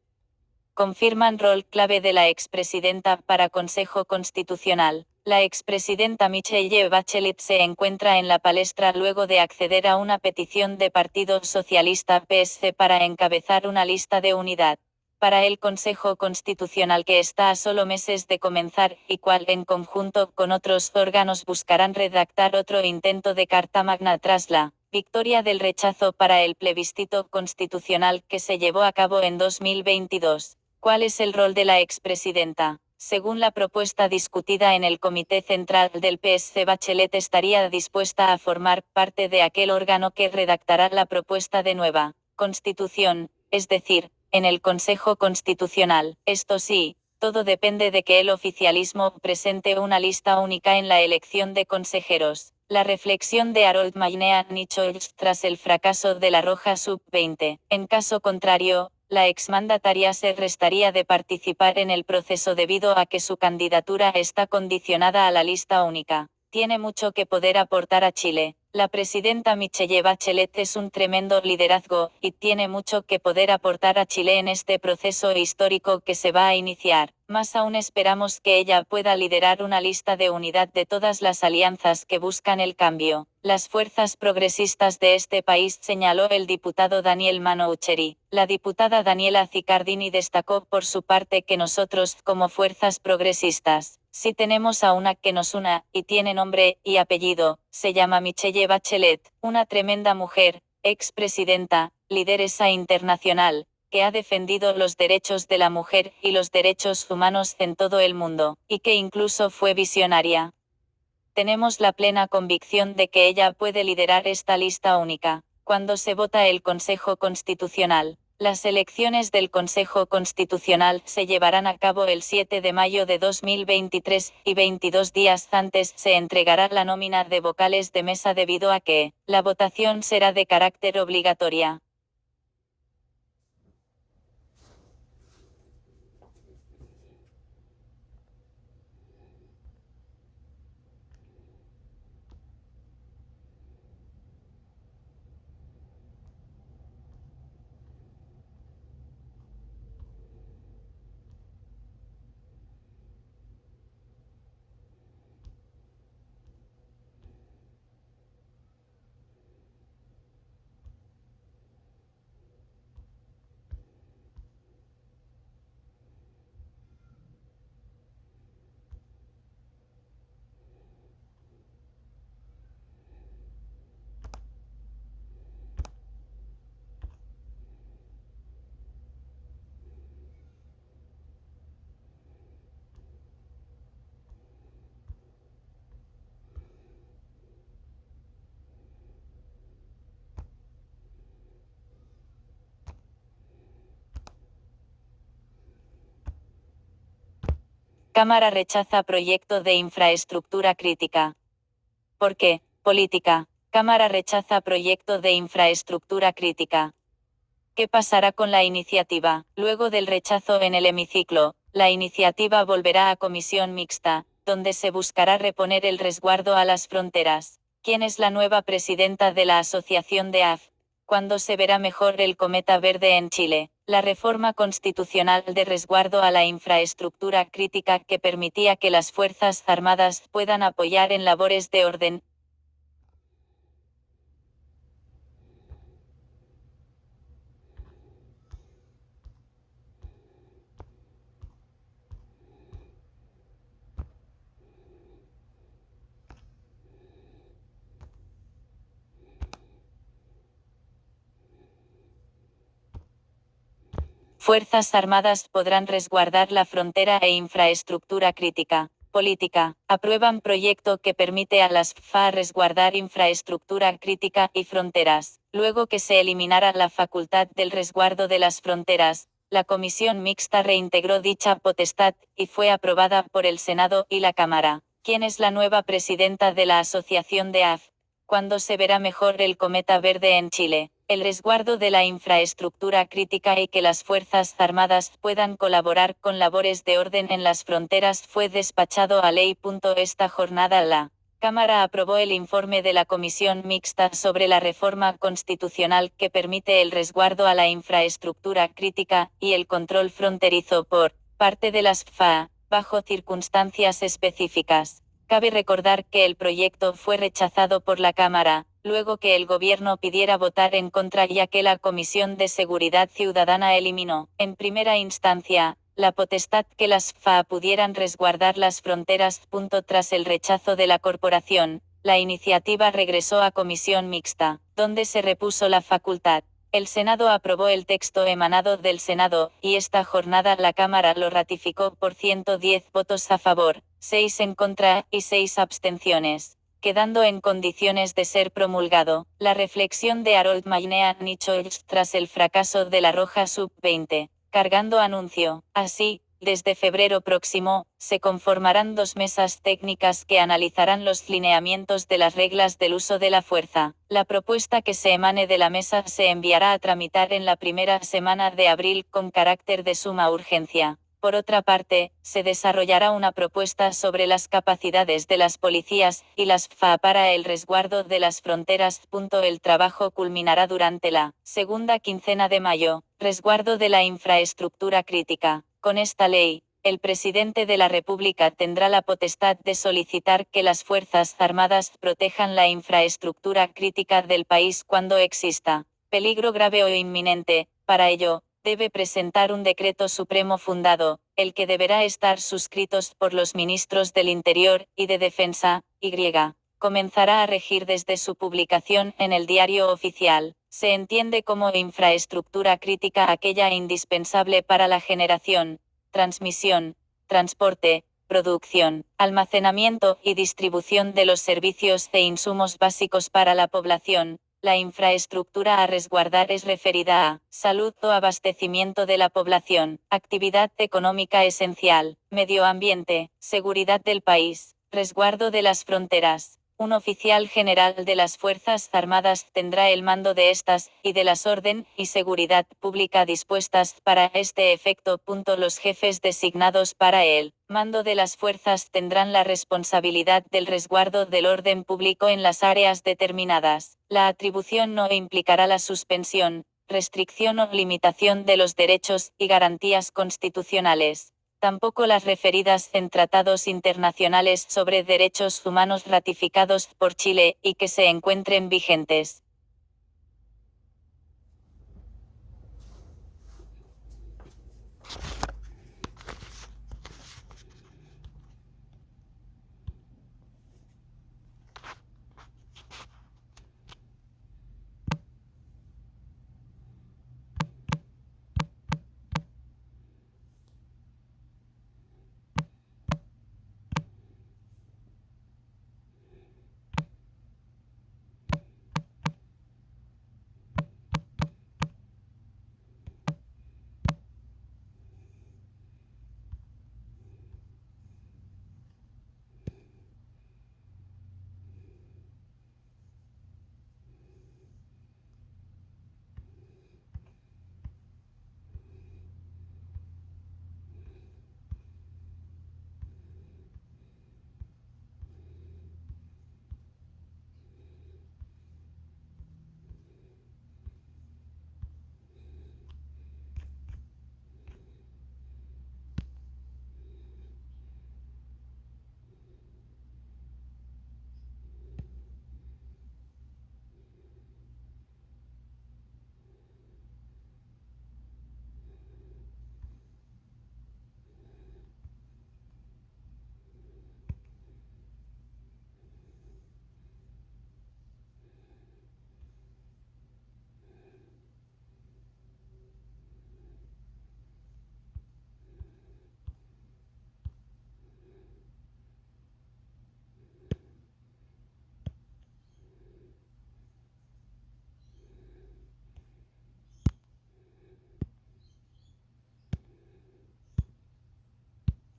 Confirman rol clave de la expresidenta para Consejo Constitucional. La expresidenta Michelle Bachelet se encuentra en la palestra luego de acceder a una petición de Partido Socialista (PSC) para encabezar una lista de unidad para el Consejo Constitucional que está a solo meses de comenzar y cual en conjunto con otros órganos buscarán redactar otro intento de Carta Magna tras la victoria del rechazo para el plebiscito constitucional que se llevó a cabo en 2022. ¿Cuál es el rol de la expresidenta? Según la propuesta discutida en el Comité Central del PSC, Bachelet estaría dispuesta a formar parte de aquel órgano que redactará la propuesta de nueva Constitución, es decir, en el Consejo Constitucional. Esto sí, todo depende de que el oficialismo presente una lista única en la elección de consejeros. La reflexión de Harold Maynean Nichols tras el fracaso de la Roja Sub-20. En caso contrario, la exmandataria se restaría de participar en el proceso debido a que su candidatura está condicionada a la lista única. Tiene mucho que poder aportar a Chile. La presidenta Michelle Bachelet es un tremendo liderazgo, y tiene mucho que poder aportar a Chile en este proceso histórico que se va a iniciar. Más aún esperamos que ella pueda liderar una lista de unidad de todas las alianzas que buscan el cambio. Las fuerzas progresistas de este país, señaló el diputado Daniel Manoucheri. La diputada Daniela Ziccardini destacó por su parte que nosotros, como fuerzas progresistas, sí tenemos a una que nos una, y tiene nombre y apellido, se llama Michelle Bachelet, una tremenda mujer, expresidenta, lideresa internacional, que ha defendido los derechos de la mujer y los derechos humanos en todo el mundo, y que incluso fue visionaria. Tenemos la plena convicción de que ella puede liderar esta lista única. Cuando se vota el Consejo Constitucional, las elecciones del Consejo Constitucional se llevarán a cabo el 7 de mayo de 2023, y 22 días antes se entregará la nómina de vocales de mesa debido a que la votación será de carácter obligatoria. Cámara rechaza proyecto de infraestructura crítica. ¿Por qué? Política. Cámara rechaza proyecto de infraestructura crítica. ¿Qué pasará con la iniciativa? Luego del rechazo en el hemiciclo, la iniciativa volverá a comisión mixta, donde se buscará reponer el resguardo a las fronteras. ¿Quién es la nueva presidenta de la Asociación de AF? ¿Cuándo se verá mejor el cometa verde en Chile? La reforma constitucional de resguardo a la infraestructura crítica que permitía que las Fuerzas Armadas puedan apoyar en labores de orden. Fuerzas Armadas podrán resguardar la frontera e infraestructura crítica. Política. Aprueban proyecto que permite a las FA resguardar infraestructura crítica y fronteras. Luego que se eliminara la facultad del resguardo de las fronteras, la comisión mixta reintegró dicha potestad, y fue aprobada por el Senado y la Cámara. ¿Quién es la nueva presidenta de la Asociación de AF? ¿Cuándo se verá mejor el cometa verde en Chile? El resguardo de la infraestructura crítica y que las Fuerzas Armadas puedan colaborar con labores de orden en las fronteras fue despachado a ley. Esta jornada la Cámara aprobó el informe de la Comisión Mixta sobre la reforma constitucional que permite el resguardo a la infraestructura crítica y el control fronterizo por parte de las FA, bajo circunstancias específicas. Cabe recordar que el proyecto fue rechazado por la Cámara, luego que el gobierno pidiera votar en contra ya que la Comisión de Seguridad Ciudadana eliminó, en primera instancia, la potestad que las FA pudieran resguardar las fronteras. Tras el rechazo de la corporación, la iniciativa regresó a comisión mixta, donde se repuso la facultad. El Senado aprobó el texto emanado del Senado, y esta jornada la Cámara lo ratificó por 110 votos a favor, 6 en contra, y 6 abstenciones, quedando en condiciones de ser promulgado. La reflexión de Harold Maynea Nichols tras el fracaso de la Roja Sub-20, cargando anuncio. Así, desde febrero próximo, se conformarán 2 mesas técnicas que analizarán los lineamientos de las reglas del uso de la fuerza. La propuesta que se emane de la mesa se enviará a tramitar en la primera semana de abril con carácter de suma urgencia. Por otra parte, se desarrollará una propuesta sobre las capacidades de las policías y las FA para el resguardo de las fronteras. El trabajo culminará durante la segunda quincena de mayo. Resguardo de la infraestructura crítica. Con esta ley, el presidente de la República tendrá la potestad de solicitar que las Fuerzas Armadas protejan la infraestructura crítica del país cuando exista peligro grave o inminente. Para ello, debe presentar un decreto supremo fundado, el que deberá estar suscritos por los ministros del Interior y de Defensa, comenzará a regir desde su publicación en el Diario Oficial. Se entiende como infraestructura crítica aquella indispensable para la generación, transmisión, transporte, producción, almacenamiento y distribución de los servicios e insumos básicos para la población. La infraestructura a resguardar es referida a salud o abastecimiento de la población, actividad económica esencial, medio ambiente, seguridad del país, resguardo de las fronteras. Un oficial general de las Fuerzas Armadas tendrá el mando de estas, y de las orden y seguridad pública dispuestas para este efecto. Los jefes designados para el mando de las fuerzas tendrán la responsabilidad del resguardo del orden público en las áreas determinadas. La atribución no implicará la suspensión, restricción o limitación de los derechos y garantías constitucionales. Tampoco las referidas en tratados internacionales sobre derechos humanos ratificados por Chile y que se encuentren vigentes.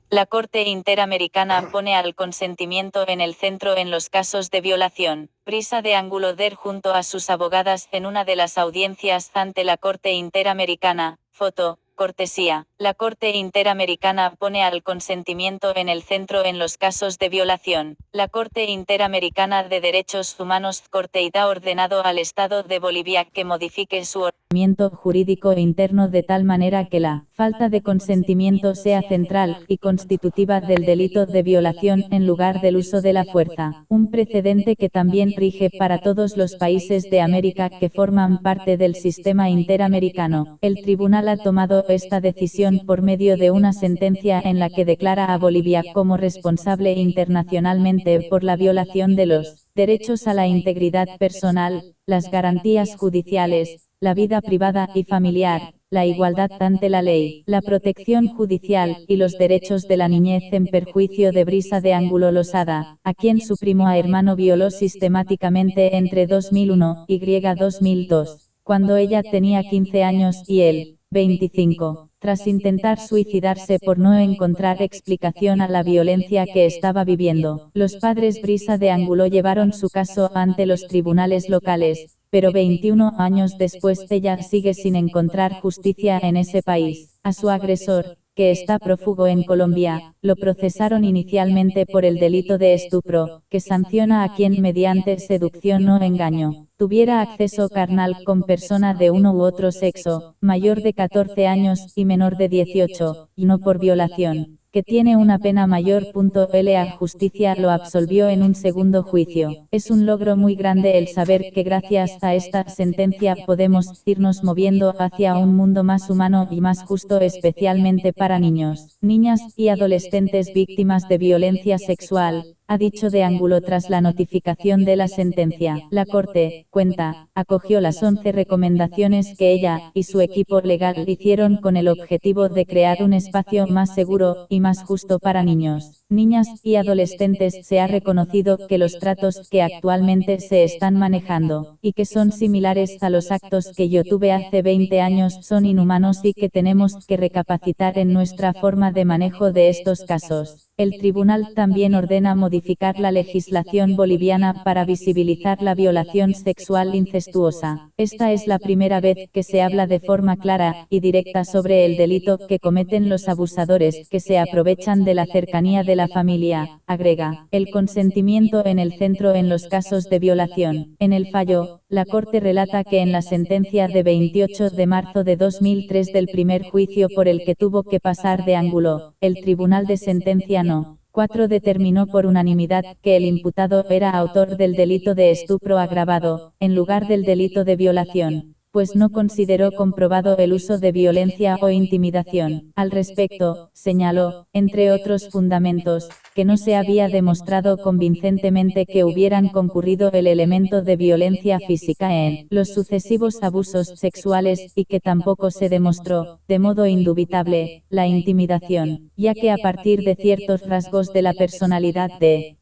La Corte Interamericana pone al consentimiento en el centro en los casos de violación. Brisa de Angulo Der junto a sus abogadas en una de las audiencias ante la Corte Interamericana. Foto, cortesía. La Corte Interamericana pone al consentimiento en el centro en los casos de violación. La Corte Interamericana de Derechos Humanos Corte ha ordenado al Estado de Bolivia que modifique su ordenamiento jurídico interno de tal manera que la falta de consentimiento sea central y constitutiva del delito de violación en lugar del uso de la fuerza, un precedente que también rige para todos los países de América que forman parte del sistema interamericano. El tribunal ha tomado esta decisión por medio de una sentencia en la que declara a Bolivia como responsable internacionalmente por la violación de los derechos a la integridad personal, las garantías judiciales, la vida privada y familiar, la igualdad ante la ley, la protección judicial y los derechos de la niñez en perjuicio de Brisa de Ángulo Losada, a quien su primo hermano violó sistemáticamente entre 2001 y 2002, cuando ella tenía 15 años y él, 25. Tras intentar suicidarse por no encontrar explicación a la violencia que estaba viviendo, los padres Brisa de Ángulo llevaron su caso ante los tribunales locales, pero 21 años después ella sigue sin encontrar justicia en ese país. A su agresor, que está prófugo en Colombia, lo procesaron inicialmente por el delito de estupro, que sanciona a quien mediante seducción o engaño tuviera acceso carnal con persona de uno u otro sexo, mayor de 14 años y menor de 18, y no por violación, que tiene una pena mayor. La justicia lo absolvió en un segundo juicio. Es un logro muy grande el saber que gracias a esta sentencia podemos irnos moviendo hacia un mundo más humano y más justo, especialmente para niños, niñas y adolescentes víctimas de violencia sexual, ha dicho de Ángulo tras la notificación de la sentencia. La Corte, cuenta, acogió las 11 recomendaciones que ella y su equipo legal hicieron con el objetivo de crear un espacio más seguro y más justo para niños, niñas y adolescentes. Se ha reconocido que los tratos que actualmente se están manejando, y que son similares a los actos que yo tuve hace 20 años, son inhumanos y que tenemos que recapacitar en nuestra forma de manejo de estos casos. El tribunal también ordena modificar la legislación boliviana para visibilizar la violación sexual incestuosa. Esta es la primera vez que se habla de forma clara y directa sobre el delito que cometen los abusadores que se aprovechan de la cercanía de la familia, agrega. El consentimiento en el centro en los casos de violación. En el fallo, la Corte relata que en la sentencia de 28 de marzo de 2003 del primer juicio por el que tuvo que pasar de Ángulo, el Tribunal de Sentencia No. 4 determinó por unanimidad que el imputado era autor del delito de estupro agravado, en lugar del delito de violación, pues no consideró comprobado el uso de violencia o intimidación. Al respecto, señaló, entre otros fundamentos, que no se había demostrado convincentemente que hubieran concurrido el elemento de violencia física en los sucesivos abusos sexuales y que tampoco se demostró, de modo indubitable, la intimidación, ya que a partir de ciertos rasgos de la personalidad de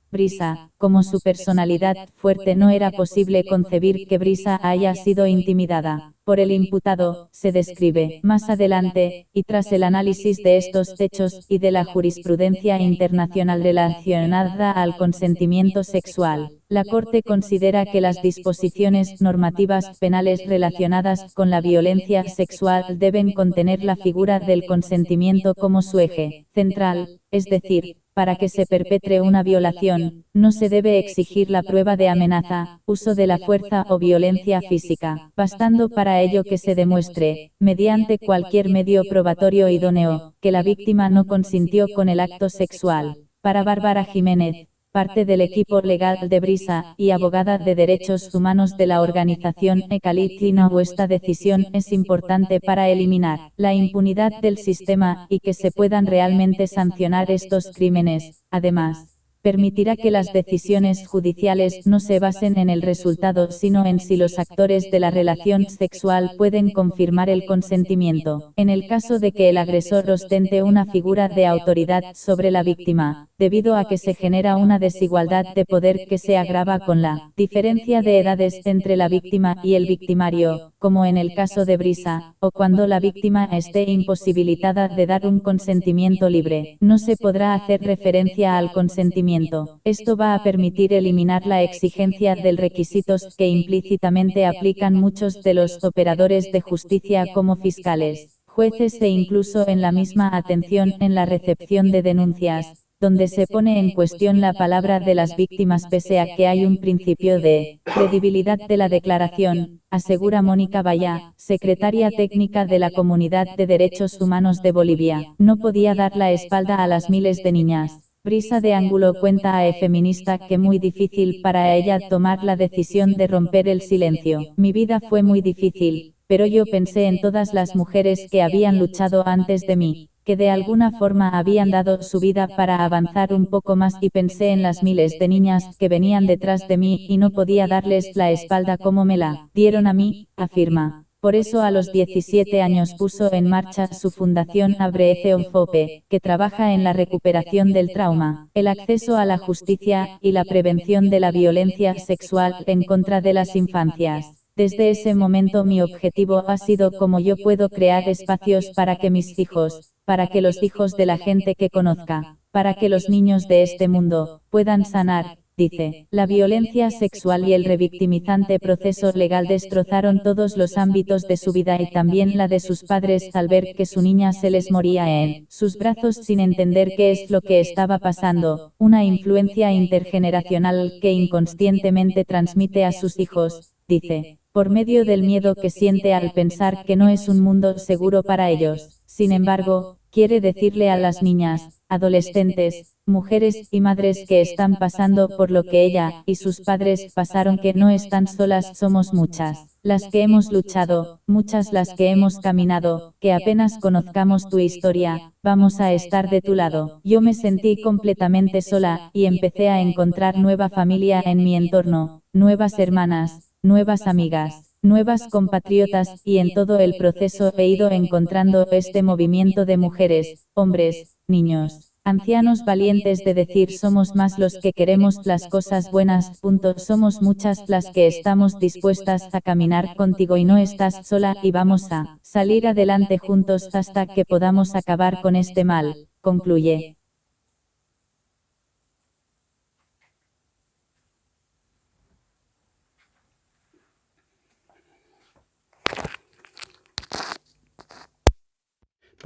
Brisa, como su personalidad fuerte, no era posible concebir que Brisa haya sido intimidada por el imputado, se describe. Más adelante, y tras el análisis de estos hechos y de la jurisprudencia internacional relacionada al consentimiento sexual, la Corte considera que las disposiciones normativas penales relacionadas con la violencia sexual deben contener la figura del consentimiento como su eje central, es decir, para que se perpetre una violación, no se debe exigir la prueba de amenaza, uso de la fuerza o violencia física, bastando para ello que se demuestre, mediante cualquier medio probatorio idóneo, que la víctima no consintió con el acto sexual. Para Bárbara Jiménez, parte del equipo legal de Brisa y abogada de derechos humanos de la organización Ecalitlino, esta decisión es importante para eliminar la impunidad del sistema y que se puedan realmente sancionar estos crímenes. Además, permitirá que las decisiones judiciales no se basen en el resultado sino en si los actores de la relación sexual pueden confirmar el consentimiento. En el caso de que el agresor ostente una figura de autoridad sobre la víctima, debido a que se genera una desigualdad de poder que se agrava con la diferencia de edades entre la víctima y el victimario, como en el caso de Brisa, o cuando la víctima esté imposibilitada de dar un consentimiento libre, no se podrá hacer referencia al consentimiento. Esto va a permitir eliminar la exigencia del requisitos que implícitamente aplican muchos de los operadores de justicia como fiscales, jueces e incluso en la misma atención en la recepción de denuncias, donde se pone en cuestión la palabra de las víctimas pese a que hay un principio de credibilidad de la declaración, asegura Mónica Valla, secretaria técnica de la Comunidad de Derechos Humanos de Bolivia. No podía dar la espalda a las miles de niñas. Brisa de Ángulo cuenta a E-Feminista que muy difícil para ella tomar la decisión de romper el silencio. Mi vida fue muy difícil, pero yo pensé en todas las mujeres que habían luchado antes de mí, que de alguna forma habían dado su vida para avanzar un poco más y pensé en las miles de niñas que venían detrás de mí y no podía darles la espalda como me la dieron a mí, afirma. Por eso a los 17 años puso en marcha su fundación Abreezeon Fope, que trabaja en la recuperación del trauma, el acceso a la justicia y la prevención de la violencia sexual en contra de las infancias. Desde ese momento mi objetivo ha sido cómo yo puedo crear espacios para que mis hijos, para que los hijos de la gente que conozca, para que los niños de este mundo, puedan sanar, dice. La violencia sexual y el revictimizante proceso legal destrozaron todos los ámbitos de su vida y también la de sus padres al ver que su niña se les moría en sus brazos sin entender qué es lo que estaba pasando, una influencia intergeneracional que inconscientemente transmite a sus hijos, dice, por medio del miedo que siente al pensar que no es un mundo seguro para ellos. Sin embargo, quiere decirle a las niñas, adolescentes, mujeres y madres que están pasando por lo que ella y sus padres pasaron que no están solas, somos muchas, las que hemos luchado, muchas las que hemos caminado, que apenas conozcamos tu historia, vamos a estar de tu lado. Yo me sentí completamente sola y empecé a encontrar nueva familia en mi entorno, nuevas hermanas, nuevas amigas, nuevas compatriotas, y en todo el proceso he ido encontrando este movimiento de mujeres, hombres, niños, ancianos valientes de decir somos más los que queremos las cosas buenas, somos muchas las que estamos dispuestas a caminar contigo y no estás sola y vamos a salir adelante juntos hasta que podamos acabar con este mal, concluye.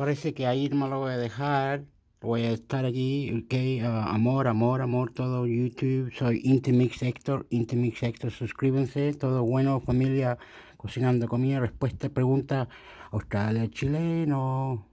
Parece que a Irma lo voy a dejar. Voy a estar aquí, ok, amor, amor, amor, todo YouTube. Soy Intimix Héctor, suscríbanse, todo bueno, familia, cocinando comida, respuesta, pregunta, Australia, chileno.